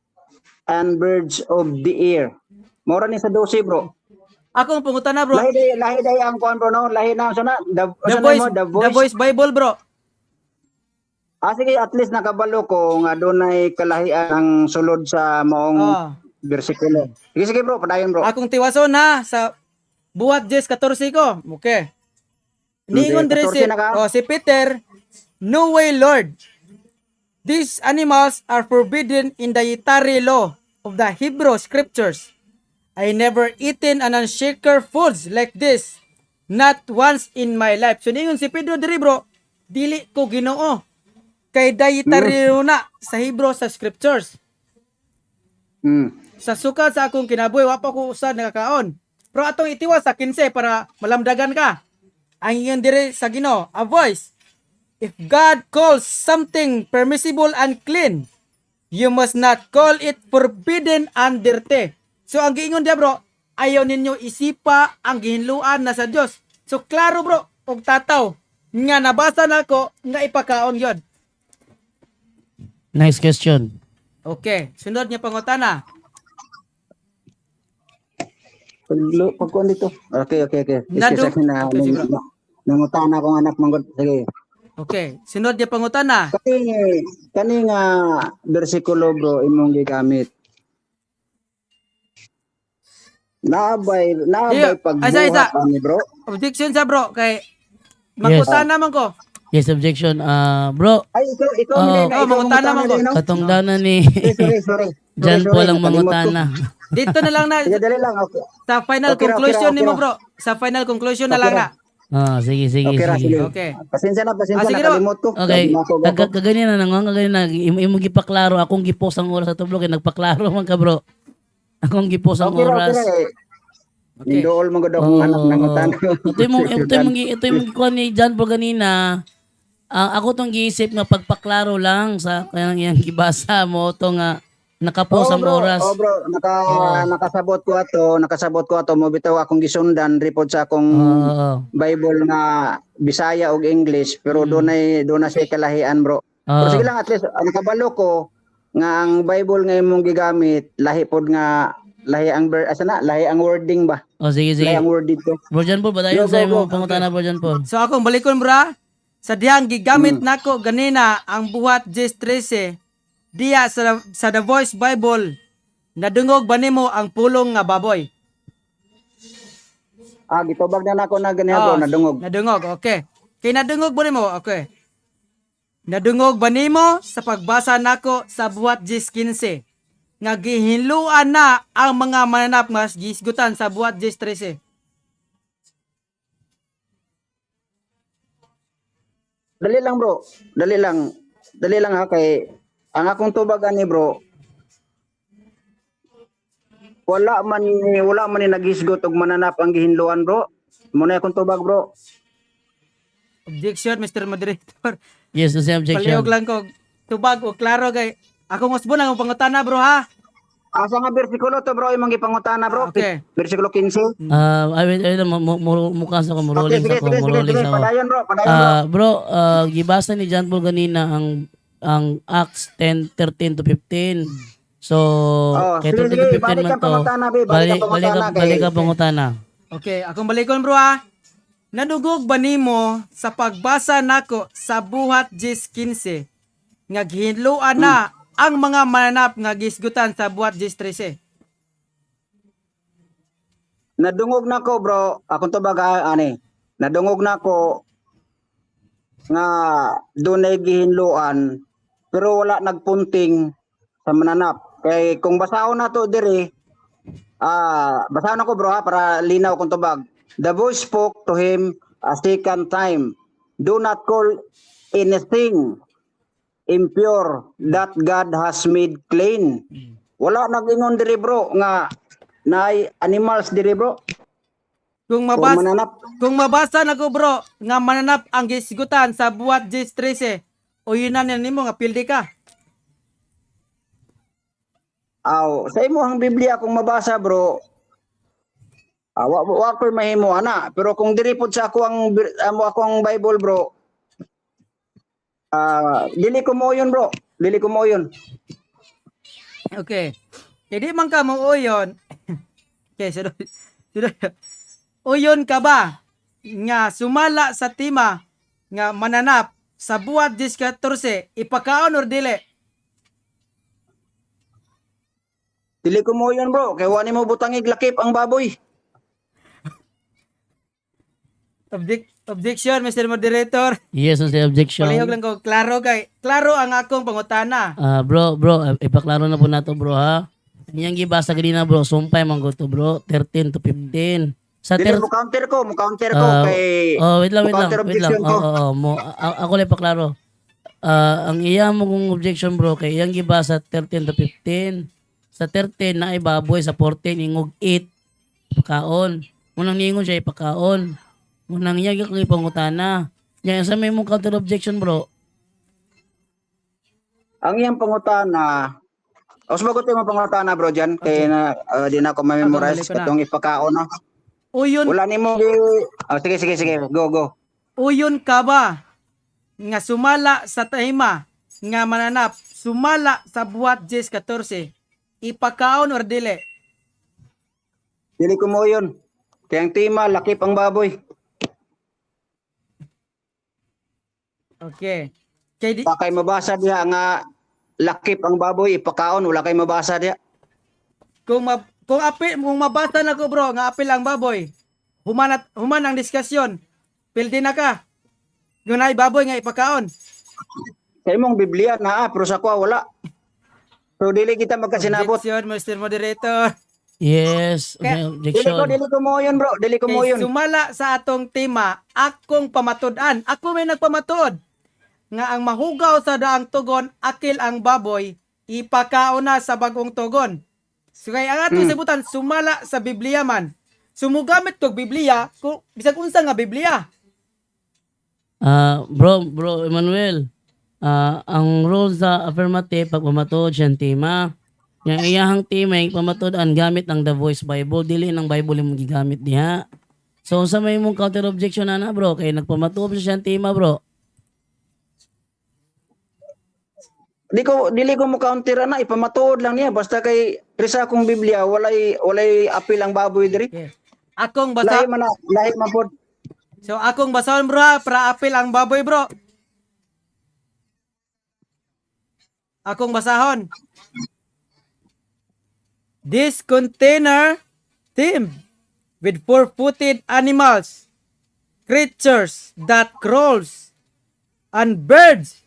and birds of the air. Mora ni sa 12 bro. Akong pangutana bro. Lahi day ang kuan bro no. Lahi na sana The Voice Bible bro. Sige, at least nakabalo ko nga dunay kalahian ang sulod sa maong bersikulo. Sige bro, padayon bro. Akong tiwason na sa buhat 10:14 ko. Okay. Ningon dire 14 na ka? si Peter, no way Lord. These animals are forbidden in the dietary law of the Hebrew scriptures. I never eaten an unshaker foods like this. Not once in my life. So ningon si Pedro diri bro, dili ko Ginoo. Kay dietary na sa Hebrew sa scriptures. Sa sukat sa akong kinabuhi, wa pa ko usad nakakaon. Pero atong itiwas sa 15 para malamdagan ka. Ang iyon dire sa Ginoo, a voice. If God calls something permissible and clean, you must not call it forbidden and dirty. So ang giingon dia bro, ayaw ninyo isipa ang gihinluan na sa Dios. So klaro bro, og tataw nga nabasa nako nga ipakaon yun. Nice question. Okay, sunod niya pangutana. Pagkuan dito. Okay. Nadu- Excuse na. Okay, sige, bro. Nangutana akong anak mong sige. Okay, sunod niya pangutana. Kani nga bersikulo bro imong gigamit. Naabay Iyo, isa. pagbuhat ani bro. Objection sa bro kay mangutana man ko. Yes, objection. Bro, Ay ikaw mangutana man ko. katong dana ni Sorry. John sorry, Paul ang nakalimot ko. mangutana. Dito na lang na Sige, dali lang. Okay. sa final Okay ra, conclusion okay ra, nimo okay bro. Sa final conclusion na lang na. Sige, sige, Okay ra, sige. sige. Okay. Pasensya na, Sige raw. nakalimot ko. Okay, Nagmasog ako. kaganyan na nang kaganyan na imo gipaklaro akong gipos ang oras sa tublo kay nagpaklaro man ka bro. Akong gipos ang Okay ra, oras. okay ra. Okay. Nindool mo gud akong anak ng utan. Ito yung kuha ni John Paul ganina. Ako tong giisip nga pagpaklaro lang sa kayang iyang gibasa mo to nga nakapos ang oras. Oh bro, nakasabot ko ato mo bitaw akong gisundan report sa akong Oo. Bible nga Bisaya ug English pero doon na siya kalahian bro. Pero Oo. sige lang, at least ang kabalo ko nga ang Bible nga imong gigamit lahi pod nga lahi ang wording ba? Sige, sige. Lahi ang word dito. Bro John Paul, badayon Go, sa go, imong go. pangutana Bro John Paul. So akong balikon bro. Sa diyang gigamit nako ganina ang buhat 10:13 diya sa The Voice Bible nadungog ba nimo ang pulong nga baboy? Gitubag na nako na ganiha bro, nadungog. Nadungog, okay. Kay nadungog ba nimo? Okay. Nadungog ba nimo sa pagbasa nako sa buhat 10:15 nga gihinluan na ang mga mananap nga gisgutan sa buhat 10:13? Dali lang bro. Dali lang ha kay ang akong tubag ani bro. Wala man ni naghisgot og mananap ang gihinluan bro. Muna akong tubag bro. Objection, Mr. Moderator. Yes, sa objection. Palihog lang ko tubag o klaro kay akong usbon ang pangutana bro ha. Asa nga bersikulo to bro imong gipangutana bro? Okay. Bersikulo 15. Ay, mukha sa ko, rolling sa ko, rolling sa ko. Padayon bro. Bro, gibasa ni John Paul ganina ang Acts 10:13 to 15. So, kay 13 to 15 balik man ang to. pangutana, be. Balik ang pangutana. Okay, akong balikon bro ha. Nadugog ba nimo sa pagbasa nako sa buhat 10:15 nga gihinluan na ang mga mananap nga gisgutan sa buhat 10:13? Nadungog na ko bro. Akong tubag ani. Nadungog na ko nga dunay gihinluan pero wala nagpunting sa mananap. Kay kung basahon na to diri, basahon ako bro ha para linaw kung tubag. The voice spoke to him a second time. Do not call anything impure that God has made clean. Wala nag-ingon diri bro nga naay animals diri bro. Kung mabasa nako bro nga mananap ang gisgutan sa buhat 10:13 o yun na nimo nga pildi ka. Sa imo ang Biblia kung mabasa bro, wa ko mahimo ana, pero kung diri pod sa ako ang Bible bro, dili ko mo yun bro, dili ko mo yun. Okay. Hindi man ka mo uyon. Okay, sunod. Uyon ka ba nga sumala sa tima nga mananap sa buhat 10:14 ipakaon or dili? Dili ko mo yun bro, kay wani mo butangig lakip ang baboy. Objection, Mr. Moderator. Yes, sa objection. Palihog lang ko, klaro ang akong pangutana. Bro, ipaklaro na po nato bro ha. Yang gibasa ganina bro, sumpay man go to bro, 13 to 15. Sa Dili mo counter ko kay wait lang. objection ko. Ako lang paklaro. Ang iya mo kong objection bro kay yang gibasa 13 to 15. Sa 13 na ay baboy, sa 14 ingog 8 pagkaon. Unang ningon siya ipakaon. Unang iya kay pangutana. Yan sa may mong counter objection bro. Ang iyang pangutana, sumagot yung pangutana bro dyan, kay na di na ako ma-memorize Ako, balik ko na. katong ipakaon na. Uyon, Wala ni mo sige, go. uyon ka ba nga sumala sa tahima nga mananap, sumala sa buhat 10:14 ipakaon or dili? Dili ko mo yun. Kaya ang tima, lakip ang baboy. Okay. Kay Wala kay mabasa diya nga lakip ang baboy, ipakaon, wala kay mabasa diya. kung mabasa na ko bro nga apil ang baboy, human ang diskusyon. Pildi na ka. Ngunay baboy nga ipakaon. Sa imong Biblia na pero sa ko wala. So dili kita magkasinabot. Objection, Mr. Moderator. Yes, may Kaya- objection. Dili ko mo yun, bro. Dili ko mo Kay yun. sumala sa atong tema, akong pamatud-an. Ako may nagpamatud. Nga ang mahugaw sa daang tugon, akil ang baboy, ipakauna sa bagong tugon. So kaya ang atong sibutan, sumala sa Biblia man. Sumugamit kog Biblia, kung bisag unsa nga Biblia. Bro Emmanuel, ang rule sa affirmative, pag pamatod siyang tema, yung iyahang tema, yung pamatudan gamit ang The Voice Bible, dili ng Bible yung gigamit diha. So, sa may mong counter objection na bro, kaya nagpamatuod siya siyang tema, bro. Dili ko mo counter na ipamatuod lang niya basta kay risa akong Biblia walay apil ang baboy diri. Okay. Akong basa. Lahi man pod. So akong basahon bro, ha, para apil ang baboy bro. Akong basahon. This container teemed with four-footed animals, creatures that crawls, and birds.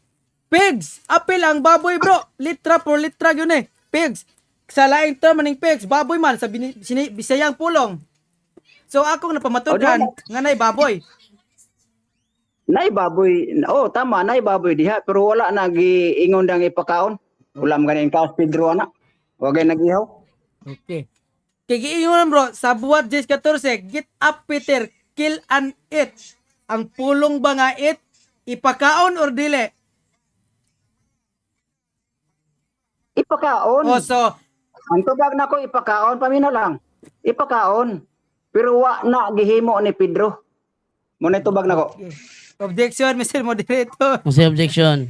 Pigs! Apil ang baboy bro. Litra por litra yun eh. Pigs. Sa laing term maning pigs, baboy man sa Bisayang pulong. So akong napamatudan nga nay baboy. Nay baboy. Oh, tama nay baboy diha pero wala nagiingon dang ipakaon. Ulam ganing kaos Pedro ana. Wagay nagihaw. Okay. Kaya giingon bro, sa buhat 10:14, get up Peter, kill and eat. Ang pulong ba nga eat, ipakaon or dili? Ipakaon. O so, Ang tubag nako ipakaon pamina lang. Ipakaon. Pero wa na gihimo ni Pedro. Mo na tubag nako. okay. Objection, Mr. Moderator. Kasi objection.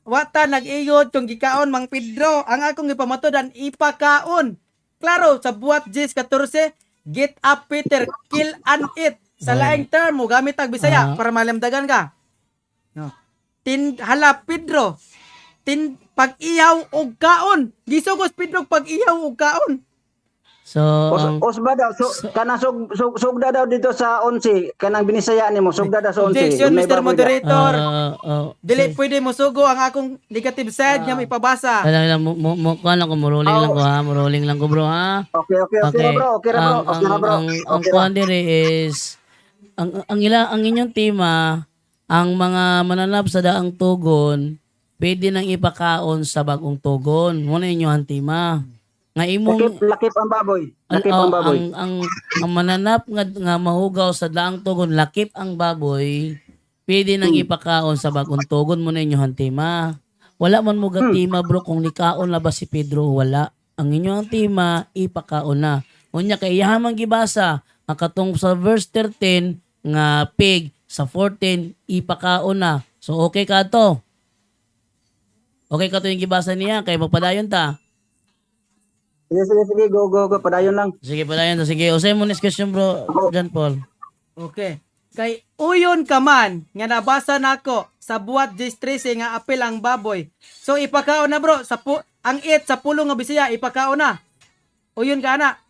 Wata nag-iyod kung gikaon Mang Pedro. Ang akong ipamatudan, ipakaon. Klaro, sa buhat 10:14, get up Peter, kill and eat. Sa laing term mo, gamit ang Bisaya para malamdagan ka. No. Hala Pedro, pag-iyaw og kaon. Gisugos Pedro pag-iyaw og kaon. So, Osba daw kana sugda daw dito sa 11 kanang binisaya nimo sugda daw sa 11. Objection, May Mr. baboy Moderator. Dili Dili. pwede mo sugo ang akong negative side nga ipabasa. Kailangan kuha lang ko, muruling lang ko ha, muruling lang ko bro ha. da. Okay ra bro. Okay ra bro. Okay ra bro. Ang kuhan dire is ang inyong tema, ang mga mananap sa daang tugon, pwede nang ipakaon sa bagong tugon. Muna inyong tema. Nga imong Lakip ang baboy. Lakip ang baboy. ang mananap nga mahugaw sa daang tugon, lakip ang baboy, pwede nang ipakaon sa bagong tugon. Muna inyong tema. Wala man mo tema bro kung likaon na ba si Pedro, wala. Ang inyong tema, ipakaon na. Unya kay iyahamang gibasa, ang katong sa verse 13 nga pig, sa 14 ipakaon na. So okay ka to. Okay ka to yung gibasa niya kay magpadayon ta. Sige, go. Padayon lang. Sige padayon ta. Sige, usay mo next question bro, John Paul. Okay. Kay uyon ka man nga nabasa nako sa buhat 10:13 nga apil ang baboy. So ipakaon na bro sa ang it sa pulong nga Bisaya ipakaon na. Uyon ka na.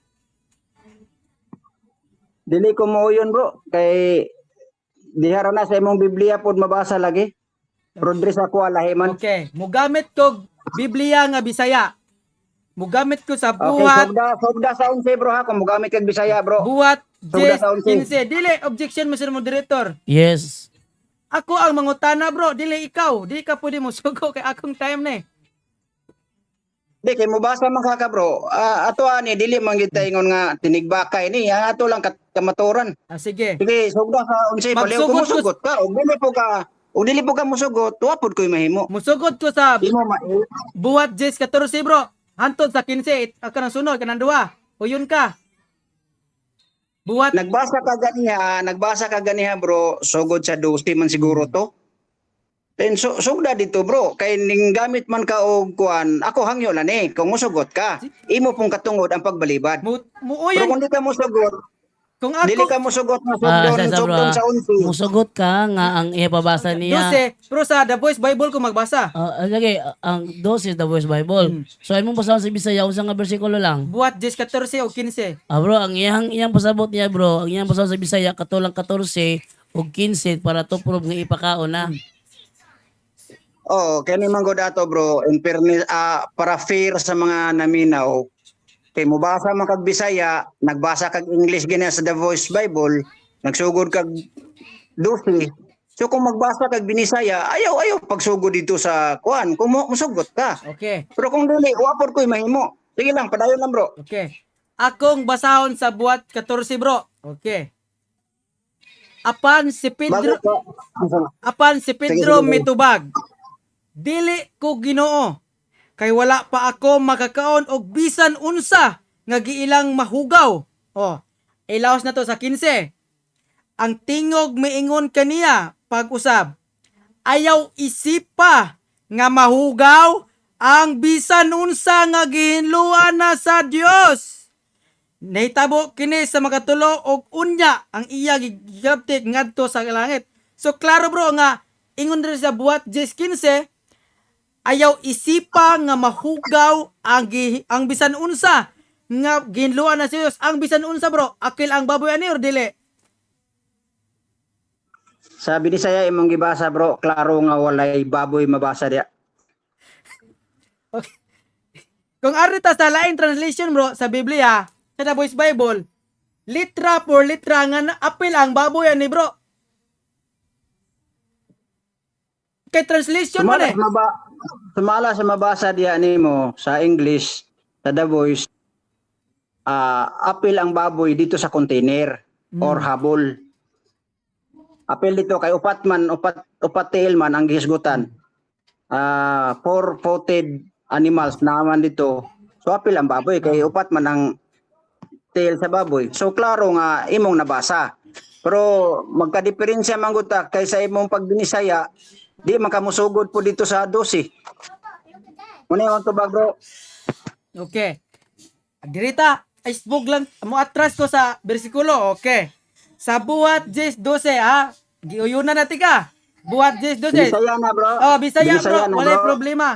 Dili ko mo yun bro. Kay dihara na sa imong Biblia pod mabasa lagi. Pero diri sa ko alahi man. Okay. Mugamit ko Biblia nga Bisaya. Mugamit ko sa Okay, buhat sugda sa 11 bro ha kung mogamit kag Bisaya bro. buhat Sugda sa 11. 10:15. Dili objection Mr. Moderator. Yes. Ako ang mangutana bro, dili ikaw. Di ka pwede mo sugo kay akong time na eh. Di kay mobasa man ka bro. Ato ani dili man kita ingon nga tinigbakay ni. Ato lang kamaturan. Sige. Sige, sugda sa 11 baliw ko Magsugot musugot ka. Og dili po ka musugot, tuwapod ko mahimo. Musugod ko sa Imo ma buhat 10:14 bro. Hantod sa 15, ka nang sunod, ka nang duwa. Uyon ka. Buhat, nagbasa ka ganiha bro, sugod sa 12 man siguro to. Then sugda dito bro, kay ning gamit man ka og kuan, ako hangyo na ni, kung musugot ka, imo pong katungod ang pagbalibad. Pero muuyon. kung di ka musugot, Kung dili ka ako, musugot na Sa bro, sugdon sa 11. musugot ka nga ang ipabasa niya. 12, pero sa The Voice Bible ko magbasa. Lagi, ang 12 is the Voice Bible. So, ay mong pasabot sa Bisaya, usang nga bersikulo lang. Buhat 10:14 o 15. Bro, ang iyang pasabot niya bro, ang iyang pasabot sa Bisaya, katulang 14 o 15 para to prove nga ipakaon na. Oh, kani man gud ato bro, in fairness, para fair sa mga naminaw. Kay mobasa man kag Bisaya, nagbasa kag English gina sa The Voice Bible, nagsugod kag Dusi. So kung magbasa kag Binisaya, ayaw pagsugod dito sa kuan, kung musugot ka. Okay. Pero kung dili, wapod ko'y mahimo. Sige lang, padayon lang bro. Okay. Akong basahon sa buhat 14 bro. Okay. Apan si Pedro Sige, sige. mitubag. Dili ko Ginoo. Kay wala pa ako makakaon og bisan unsa nga giilang mahugaw. Oh, ilaos na to sa 15. Ang tingog miingon kaniya pag-usab. Ayaw isipa nga mahugaw ang bisan unsa nga gihinluan na sa Dios. Nahitabo kini sa makatulo og unya ang iya gigaptik ngadto sa langit. So klaro bro nga ingon diri sa buhat 10:15 ayaw isipa nga mahugaw ang bisan unsa nga ginluan na sa Dios. Ang bisan unsa bro, akil ang baboy ani or dili? Sa Binisaya imong gibasa bro, klaro nga walay baboy mabasa diya. Okay. Kung arita sa lain translation bro sa Biblia, sa The Voice Bible, litra por litra nga apil ang baboy ani bro. Kay translation man eh. Sumala sa mabasa diya nimo sa English, sa The Voice, apil ang baboy dito sa container or habol. Apil dito kay upat tail man ang gihisgutan. Four-footed animals naman dito. So apil ang baboy kay upat man ang tail sa baboy. So klaro nga imong nabasa. Pero magka-diferensya man gud ta kaysa imong pagbinisaya, di makamusugod po dito sa 12. Muna yung tubag bro. Okay. Dirita, isbog lang mo atras ko sa bersikulo. Okay. Sa buhat 10:12 ha. Giuyunan natin ka. Buhat 10:12. Bisaya na bro. Oh, Bisaya Bisaya bro. na, Wala bro. problema.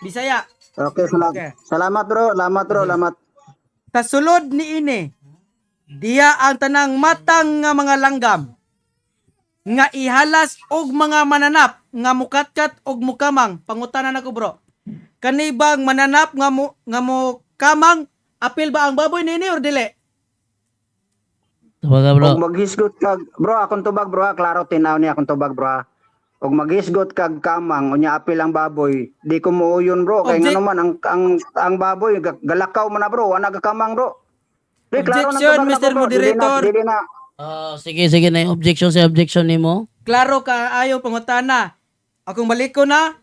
Bisaya. Okay, Okay. Salamat bro. Salamat. Sa sulod ni ini, diya ang tanang matang nga mga langgam nga ihalas og mga mananap nga mukatkat og mukamang. Pangutanan ako bro. Kanibang mananap nga mukamang, apil ba ang baboy nini or dili? Tubaga bro. Og maghisgot kag bro, akong tubag bro, klaro tinaw ni akong tubag bro. Og maghisgot kag kamang unya apil ang baboy, di ko muuyon bro kay Object- ngano man ang baboy galakaw man na bro, ana kamang bro. Di, klaro na Objection, tubag na Mr. ko, bro. Moderator. Dili na. Sige na yung objection nimo. Klaro ka ayaw pangutana. Akong balik ko na.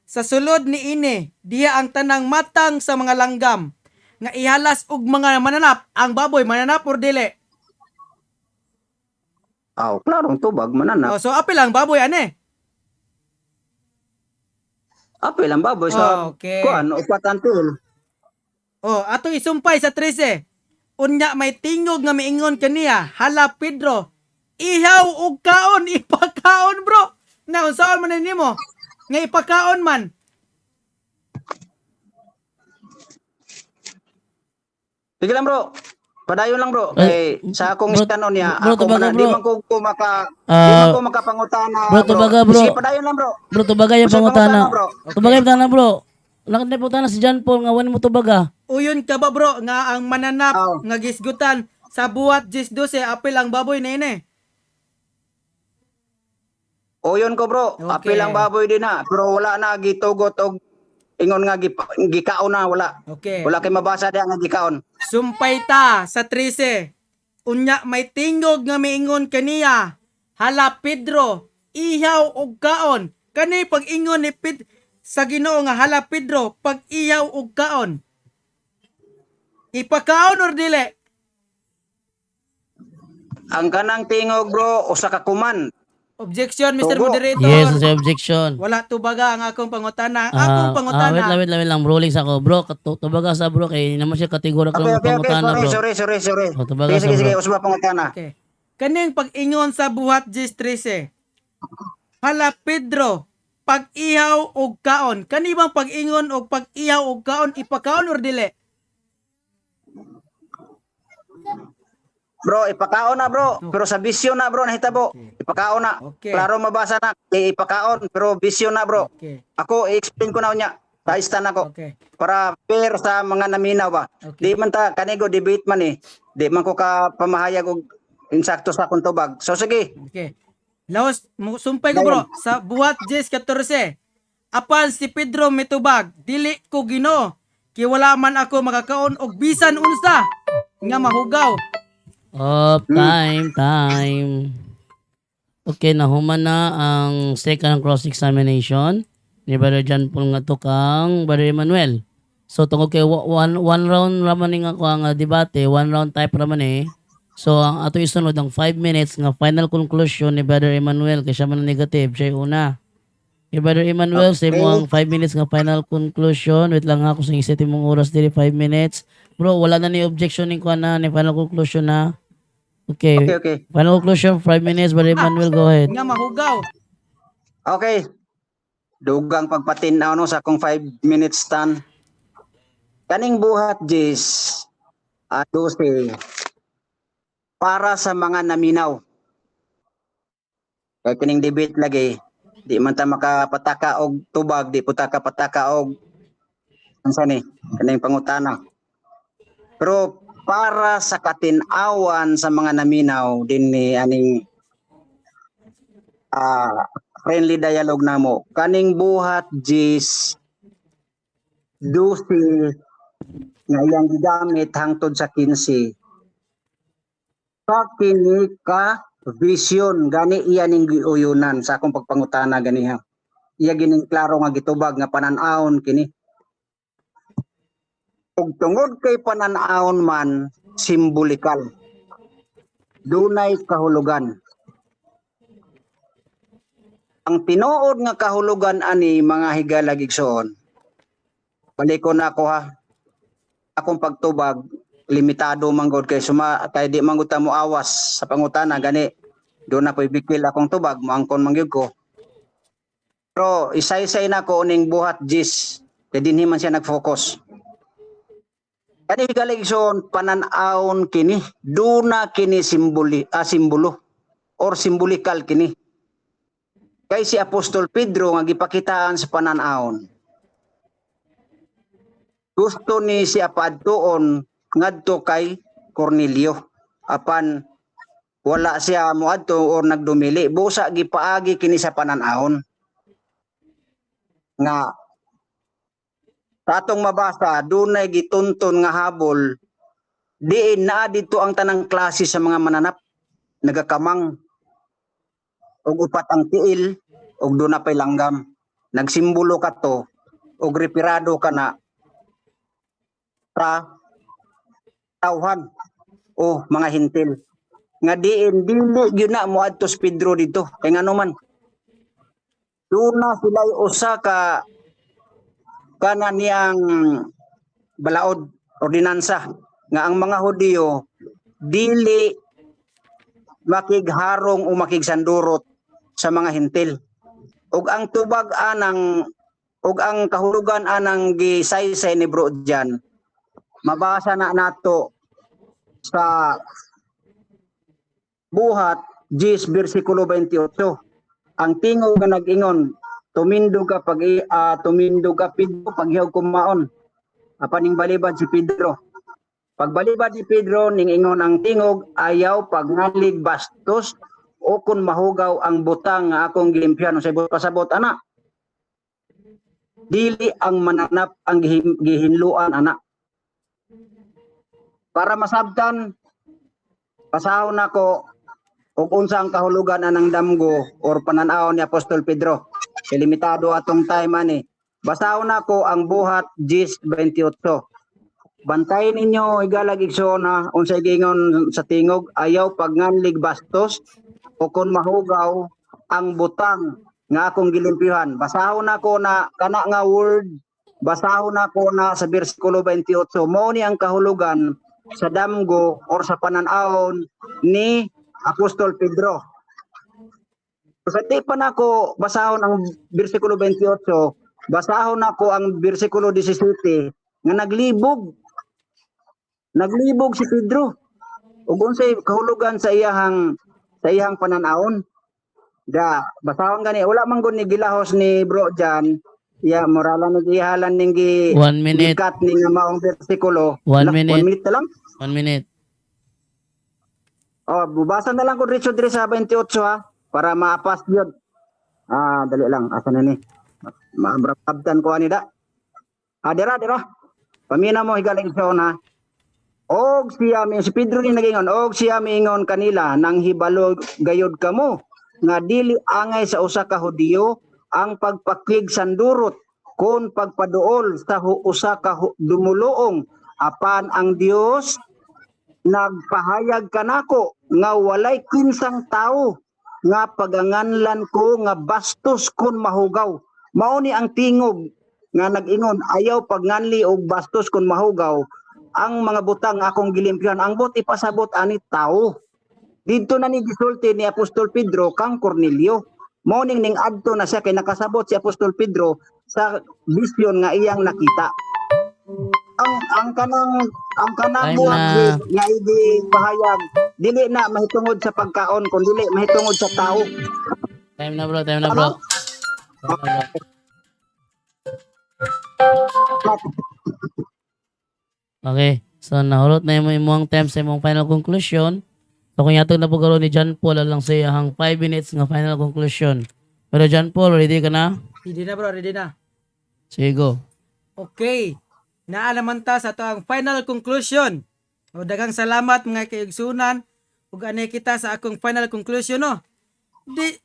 Sa sulod ni ini, diya ang tanang matang sa mga langgam nga ihalas og mga mananap. Ang baboy mananap or dili? Klaro tubag man na. Oh, so apil ang baboy ane. Apil ang baboy sa Okay. kuan upat ang tail. Oh, ato isumpay sa 13. Unya may tingog nga miingon kaniya, hala Pedro, ihaw og kaon, ipakaon bro. Na unsaon man nimo? Nga ipakaon man. Sige lang bro. Padayon lang bro. Kay sa akong bro, istanon niya, bro, ako tubaga, man bro. di man ko makapangutana. Bro, tubaga, bro. Sige, padayon lang bro. Bro, tubaga yung Gusto pangutana. pangutana, bro. Tubaga yung pangutana bro. Lakad na putana si John Paul nga wala mo tubaga. Uyon ka ba bro nga ang mananap Oh. nga gisgutan sa buhat 10-12 apil ang baboy na ini. Oyon ko bro. Okay. Apil ang baboy din na. Pero wala na gitugot og ingon nga gikaon na wala. Okay. Wala kay mabasa diya nga gikaon. Sumpay ta sa 13. Unya may tingog nga miingon kaniya, hala Pedro, ihaw og kaon. Kani pag ingon ni sa Ginoo nga hala Pedro, pag ihaw og kaon. Ipakaon or dili? Ang kanang tingog bro usa ka kuman. Objection, Mr. Tugo. Moderator. Yes, sa objection. Wala tubaga ang akong pangutana. Ang akong pangutana. Wait lang, ruling sa ko. Bro, tubaga sa bro, kay naman siya kategorya ko ng pangutana bro. Sorry. Oh, tubaga Sige, sa sige, bro. usba pangutana. Okay. Kaning pag-ingon sa buhat 13. Hala Pedro, pag-ihaw og kaon. Kani bang pag-ingon og pag-ihaw og kaon, ipakaon or dili? Bro, ipakaon na bro. Pero sa bisyo na bro, nahitabo. Ipakaon na. Okay. Klaro mabasa na. Ipakaon, pero bisyo na bro. Okay. Ako, i-explain ko na unya. Sa istan ako. Okay. Para fair sa mga naminaw ba. Okay. Di man ta, kanigo debate man eh. Di man ko ka pamahayag og insakto sa akong tubag. So sige. Okay. Laos, sumpay ko bro, sa buhat Jes 14. Apan si Pedro mitubag, dili ko Ginoo. Kay wala man ako makakaon og bisan unsa nga mahugaw. Time. Okay, nahuman na ang second cross-examination ni Brother John Paul nga to kang Brother Emmanuel. So, tungkol kay one round raman nga ako ang debate, one round type raman eh. So, ang ato isunod ang 5 minutes nga final conclusion ni Brother Emmanuel kay siya man ang negative, siya yung una. Kay Brother Emmanuel, sa mo ang 5 minutes nga final conclusion. Wait lang ako sa iset mong oras dili 5 minutes. Bro, wala na ni objection ni ko na ni final conclusion na. Okay. Okay. Final conclusion, 5 minutes. Brother Emmanuel, go ahead. Nga mahugaw. Okay. Dugang pagpatinaw no sa akong 5 minutes stand. Kaning buhat Jis, 12 para sa mga naminaw. Kaya kining debate lagi, di man ta makapataka og tubag, di po ta kapataka og unsa ni kaning pangutana. Pero para sa katinawan sa mga naminaw din ni aning friendly dialogue namo. Kaning buhat Jis 12 nga iyang gigamit hangtod sa 15 sa kini ka vision gani iya ning giuyunan sa akong pagpangutana ganiha. Iya gining klaro nga gitubag nga panan-awon kini. Ug tungod kay panan-awon man simbolikal. Dunay kahulugan. Ang tinuod nga kahulugan ani mga higala gigsoon. Balik ko na ako ha. Akong pagtubag limitado man gud kay kay di man gud ta mo awas sa pangutana gani do na koy bikil akong tubag moangkon man gyud ko. Pero isay-isay na ko ning buhat Jis kay dinhi man siya nag-focus. Kani galigson panan-awon kini duna kini simbolo or simbolikal kini. Kay si Apostol Pedro nga gipakitaan sa panan-awon. Gusto ni siya padtuon ngadto kay Cornelio apan wala siya moadto or nagdumili busa gipaagi kini sa panan-awon nga sa atong mabasa dunay gitunton nga habol diin naa dito ang tanang klase sa mga mananap nagakamang og upat ang tiil og duna pay langgam nagsimbolo kato og reparado kana sa tawhan o mga hintil nga diin dili gyud na moadto si Pedro dito kay ngano man duna sila usa ka kana niyang balaod ordinansa nga ang mga Hudiyo dili makigharong o makigsandurot sa mga hintil ug ang tubag anang ug ang kahulugan anang gisaysay ni Bro Jan mabasa na nato sa buhat 10 bersikulo 28. Ang tingog nga nag-ingon, tumindog ka Pedro paghiyog kumaon. Apaning balibad si Pedro. Pagbalibad ni Pedro ning ingon ang tingog ayaw pagngalig bastos o kun mahugaw ang butang nga akong gilimpyan sa pasabot ana. Dili ang mananap ang gihinluan ana. Para masabtan, pasahon nako ug unsa ang kahulugan anang damgo or panan-aw ni Apostol Pedro. Limitado atong time ani. Basahon nako ang buhat 10:28. Bantayin ninyo igalag igsoon na unsay gingon sa tingog ayaw pagnganlig bastos o kun mahugaw ang butang nga akong gilimpihan. Basahon nako na kana nga word, basahon nako na sa bersikulo 28. Mao ni ang kahulugan sa damgo or sa panan-awon ni Apostol Pedro. Sa di pa nako basahon ang bersikulo 28, basahon nako ang bersikulo 17 nga naglibog si Pedro. ug unsay kahulugan sa iyang pananaon. Da basahon gani wala man gud ni gilahos ni Bro Jan. Ya moralan ni ihalan ning 1 minute. gikat ni nga maong bersikulo. 1 Ala, minute. 1 minute na lang. 1 minute. Oh, bubasa na lang ko diretso dire sa 28 ha para maapas gyud. Dali lang asa na ni. Mabrabtan ko ani da. Dira. Pamina mo higaling sa ha. Og siya si Pedro ni nagingon, og siya miingon kanila nang hibalo gayud kamo nga dili angay sa usa ka Hudiyo ang pagpakig sandurot kon pagpaduol sa usa ka dumuluong apan ang Dios nagpahayag kanako nga walay kinsang tawo nga paganganlan ko nga bastos kun mahugaw. Mao ni ang tingog nga nag-ingon ayaw pagnganli og bastos kun mahugaw. Ang mga butang akong gilimpyon ang bot ipasabot ani tawo. Didto na ni gisulti ni Apostol Pedro kang Cornelio. Morning ning adto na siya kay nakasabot si Apostol Pedro sa vision nga iyang nakita. Ang kanang Time buhat na. nga idi pahayag dili na mahitungod sa pagkaon kun dili mahitungod sa tao. Time na bro. Time na bro. Okay. So nahulot na yung imong time sa imong final conclusion. So kung yatog na po karon ni John Paul lang sa iyang 5 minutes nga final conclusion. Pero John Paul, ready ka na? Ready na bro, ready na. Sige go. Okay. Naalaman ta sa ang final conclusion. O daghang salamat mga kaigsunan ug ani kita sa akong final conclusion no.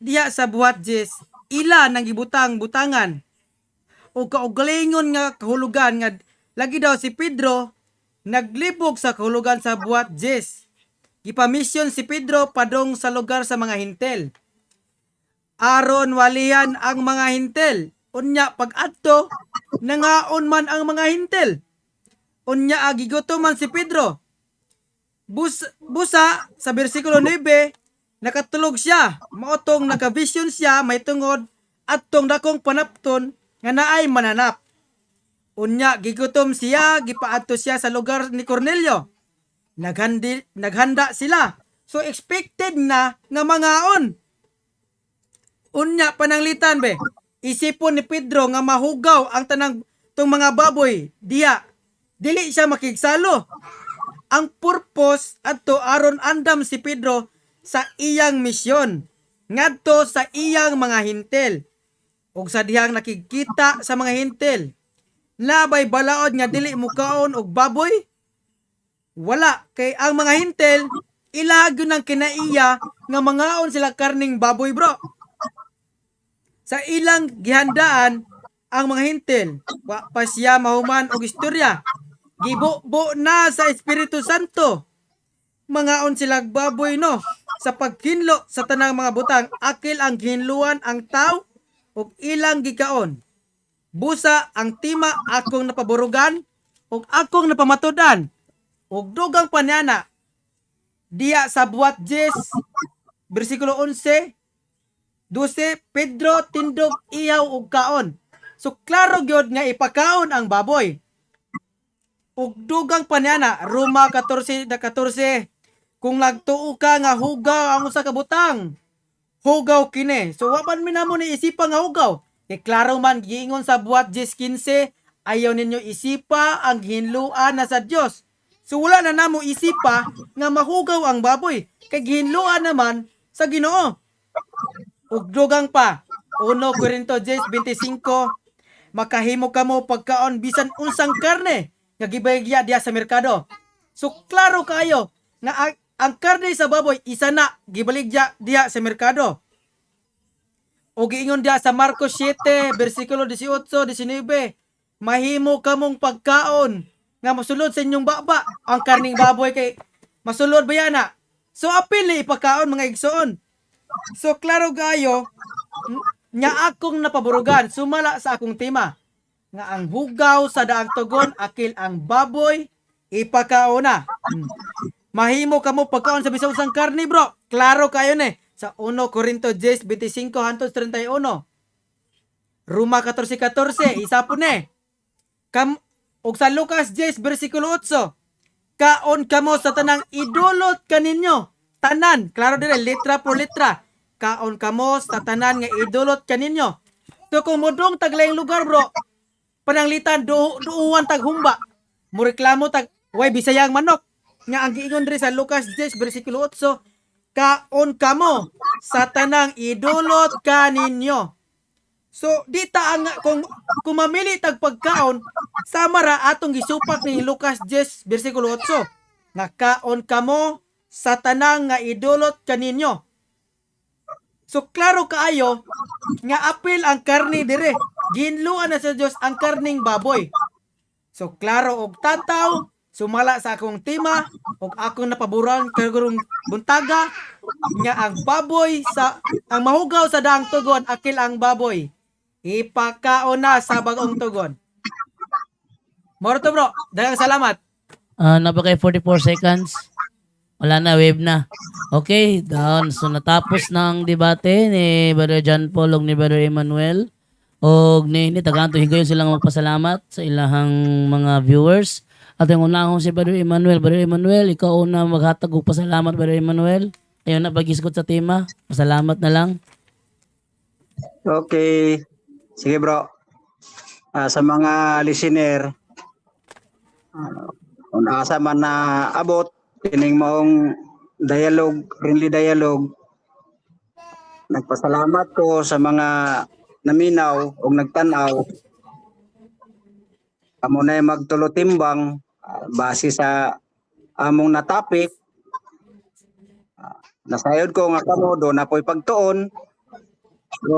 Diya sa buhat Jis, ila nang gibutang-butangan o kaugalingon nga kahulugan nga lagi daw si Pedro naglibog sa kahulugan sa buhat Jis. Gipamisyon si Pedro padong sa lugar sa mga hintel. Aron walihan ang mga hintel. Unya pag-adto nangaon man ang mga hintel. Unya agigutom man si Pedro. Busa sa bersikulo 9 nakatulog siya. Maotong nakavision siya may tungod atong dakong panapton nga naay mananap. Unya gigutom siya, gipaadto siya sa lugar ni Cornelio. Naghanda sila. So expected na nga mangaon. Unya pananglitan be. Isipon ni Pedro nga mahugaw ang tanang tong mga baboy diya. Dili siya makigsalo. Ang purpose adto aron andam si Pedro sa iyang misyon ngadto sa iyang mga hintel. Ug sa dihang nakikita sa mga hintel, labay balaod nga dili mukaon og baboy? Wala, kay ang mga hintel ilagyo ng kinaiya nga mangaon sila karning baboy bro. Sa ilang gihandaan ang mga hintel, wa pa siya mahuman og istorya. Gibo na sa Espiritu Santo. Mangaon sila baboy no. Sa paghinlo sa tanang mga butang, akil ang gihinluan ang tao ug ilang gikaon. Busa ang tima akong napaburugan ug akong napamatudan. Ug dugang panyana diya sa buhat 10 bersikulo 11 12 Pedro tindog ihaw ug kaon. So klaro gyud nga ipakaon ang baboy. Ug dugang panyana Roma 14:14 kung nagtuo ka nga hugaw ang usa ka butang, hugaw kini. So wa man minamo ni isipa nga hugaw. Klaro man giingon sa buhat 10:15 ayaw ninyo isipa ang gihinluan na sa Dios. So wala na namo isipa nga mahugaw ang baboy kay gihinluan naman sa Ginoo. Ug dugang pa 1 Corinto 10:25 makahimo kamo pagkaon bisan unsang karne nga gibayagya diya sa merkado. So klaro kayo nga ang karne sa baboy isa na gibaligya diya sa merkado. O giingon diya sa Marcos 7 bersikulo 18-19 mahimo kamong pagkaon nga masulod sa inyong baba ang karning baboy kay masulod ba yana? So apil ni ipakaon mga igsoon. So klaro gayo nya akong napaburugan sumala sa akong tema nga ang hugaw sa daang tugon akil ang baboy ipakaon na. Mahimo kamo pagkaon sa bisan usang karne bro. Klaro kayo ni sa 1 Corinto 10:25-31. Roma 14:14 isa po ni. Og sa Lucas 10 bersikulo 8 kaon kamo sa tanang idulot kaninyo. Tanan, klaro dire, litra por litra. Kaon kamo sa tanan nga idulot kaninyo. So kung modong taglayang lugar bro, pananglitan duuwan tag humba. Mureklamo tag way bisayang manok. Nga ang giingon diri sa Lucas 10 bersikulo 8, kaon kamo sa tanang idulot kaninyo. So dita ang kung mamili tag pagkaon sama ra atong gisupak ni Lucas 10 bersikulo 8 nga kaon kamo sa tanang nga idulot kaninyo. So klaro kaayo nga apil ang karni dire. Ginluan na sa Dios ang karning baboy. So klaro og tataw sumala sa akong tema og akong napaboran kagurong buntaga nga ang baboy sa ang mahugaw sa daang tugon akil ang baboy. Ipakaon na sa bagong tugon. Moro to bro, daghang salamat. Napakay 44 seconds. Wala na, wave na. Okay, down. So natapos na ang debate ni Brother John Paul ug ni Brother Emmanuel. Og ni taganto higayon silang magpasalamat sa ilahang mga viewers. At yung unahon si Brother Emmanuel. Brother Emmanuel, ikaw una maghatag og pasalamat, Brother Emmanuel. Ayun na pag-iskot sa tema. Pasalamat na lang. Okay. Sige bro. Sa mga listener, kung asa man na abot, kining maong dialogue, friendly dialogue, nagpasalamat ko sa mga naminaw o nagtanaw. Amo na magtulo-timbang base sa among na topic. Nasayod ko nga kamo do na po'y pagtuon. So,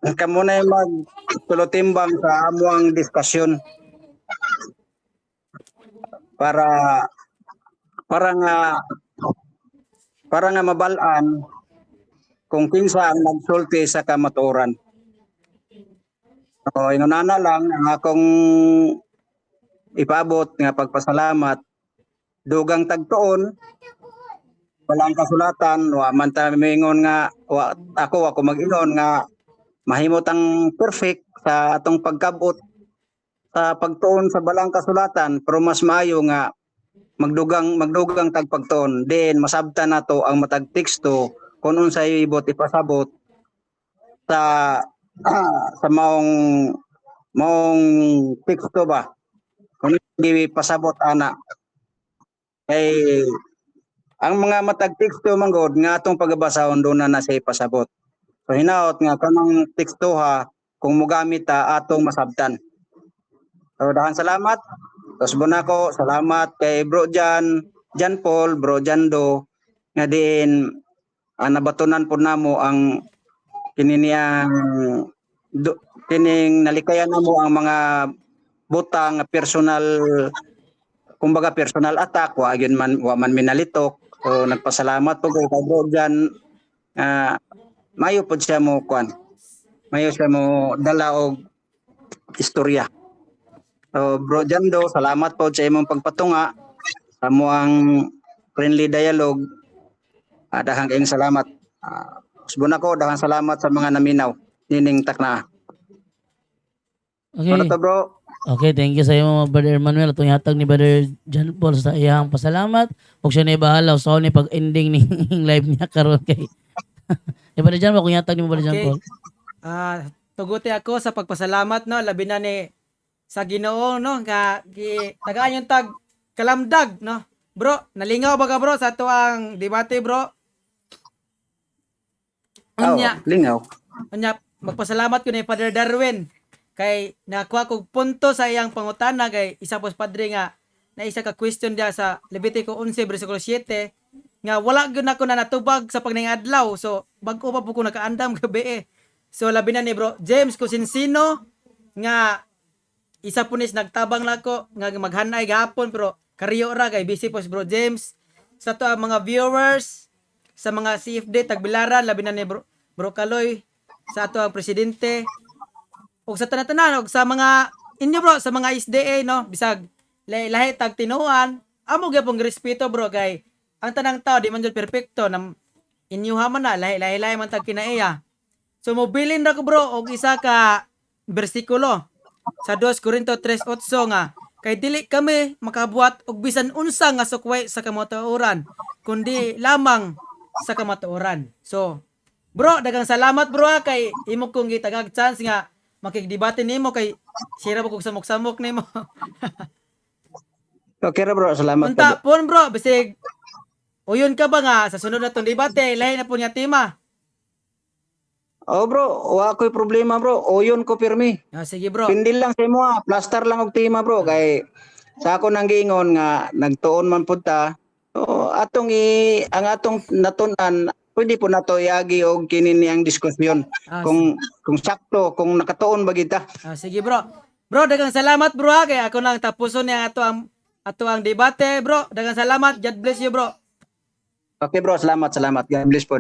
kamo na magtulo-timbang sa amuang diskusyon para nga mabalaan kung kinsa ang nagsulti sa kamatuoran. So, inunana lang ang akong ipabot nga pagpasalamat dugang tagtuon walang kasulatan wa man ta mingon nga ako mag-ingon nga mahimot ang perfect sa atong pagkabot sa pagtuon sa balang kasulatan pero mas maayo nga magdugang tagpagtuon then masabtan nato ang matag teksto kung unsay ibot ipasabot sa sa maong teksto ba kung hindi pasabot ana kay ang mga matag teksto manggod nga atong pagbasahon do na sa ipasabot so hinaot nga kanang teksto ha kung mogamit ta atong masabtan so dahan salamat tos bunako salamat kay Bro John Paul Bro Jando nga diin nabatunan po namo ang kining nalikayan namo ang mga butang personal kumbaga personal attack wa man minalitok so nagpasalamat po kay Bro John mayo pod siya mo dala og istorya so Bro Jando salamat po sa imong pagpatunga sa moang friendly dialogue dahang kayong salamat usbon ako dahang salamat sa mga naminaw nining takna Okay. ano to bro. Okay, thank you sa iyo Brother Emmanuel. Itong ihatag ni Brother John Paul sa iyang pasalamat. Huwag siya na ibahalaw sa ni pag-ending ni live niya karon kay. Brother John, kung ihatag ni mo Brother John Paul. Tuguti ako sa pagpasalamat no labi na ni sa Ginoo no nga tagaan yung tag kalamdag no. Bro, nalingaw ba ka bro sa tuang debate bro? Lingaw. Unya magpasalamat ko ni Father Darwin kay nakuha kog punto sa iyang pangutana kay isa pos padre nga na isa ka question dia sa Levitico 11 bersikulo 7 nga wala gyud nako na natubag sa pagningadlaw so bag-o pa po ko nakaandam gabi so labi na ni bro James Kusinsino nga isa punis nagtabang nako nga maghanay gahapon pero kariyo ra kay busy pos bro James sa to ang mga viewers sa mga CFD tagbilaran labi na ni bro Kaloy sa ato ang presidente og sa tanan-tanan og sa mga inyo bro sa mga SDA no bisag lahi tag tinuan amo gyapon respeto bro kay ang tanang tao di man jud perpekto na inyo man na lahi man tag kinaiya so mobilin ra ko bro og isa ka bersikulo sa 2 Corinto 3:8 nga kay dili kami makabuhat og bisan unsa nga sukway sa kamatuoran kundi lamang sa kamatuoran. So, bro, daghang salamat bro kay imo kong gitagag chance nga makigdebate nimo kay sira ba kog samok-samok nimo. Okay ra bro, salamat Unta po. pon bro, bisig uyon ka ba nga sa sunod na tong debate lahi na po niya tema. Oh bro, wa ko'y problema bro. Oyon ko pirmi. Sige bro. Pindil lang sa imo plaster lang og tema bro kay sa ako nang giingon nga nagtuon man pud ta. So ang atong natunan pwede po nato iagi og kini niyang diskusyon kung sakto kung nakatuon ba kita. Sige bro. Bro, daghang salamat bro kay ako nang tapuson niya ato ang debate bro. Daghang salamat. God bless you bro. Okay bro, salamat. God bless po.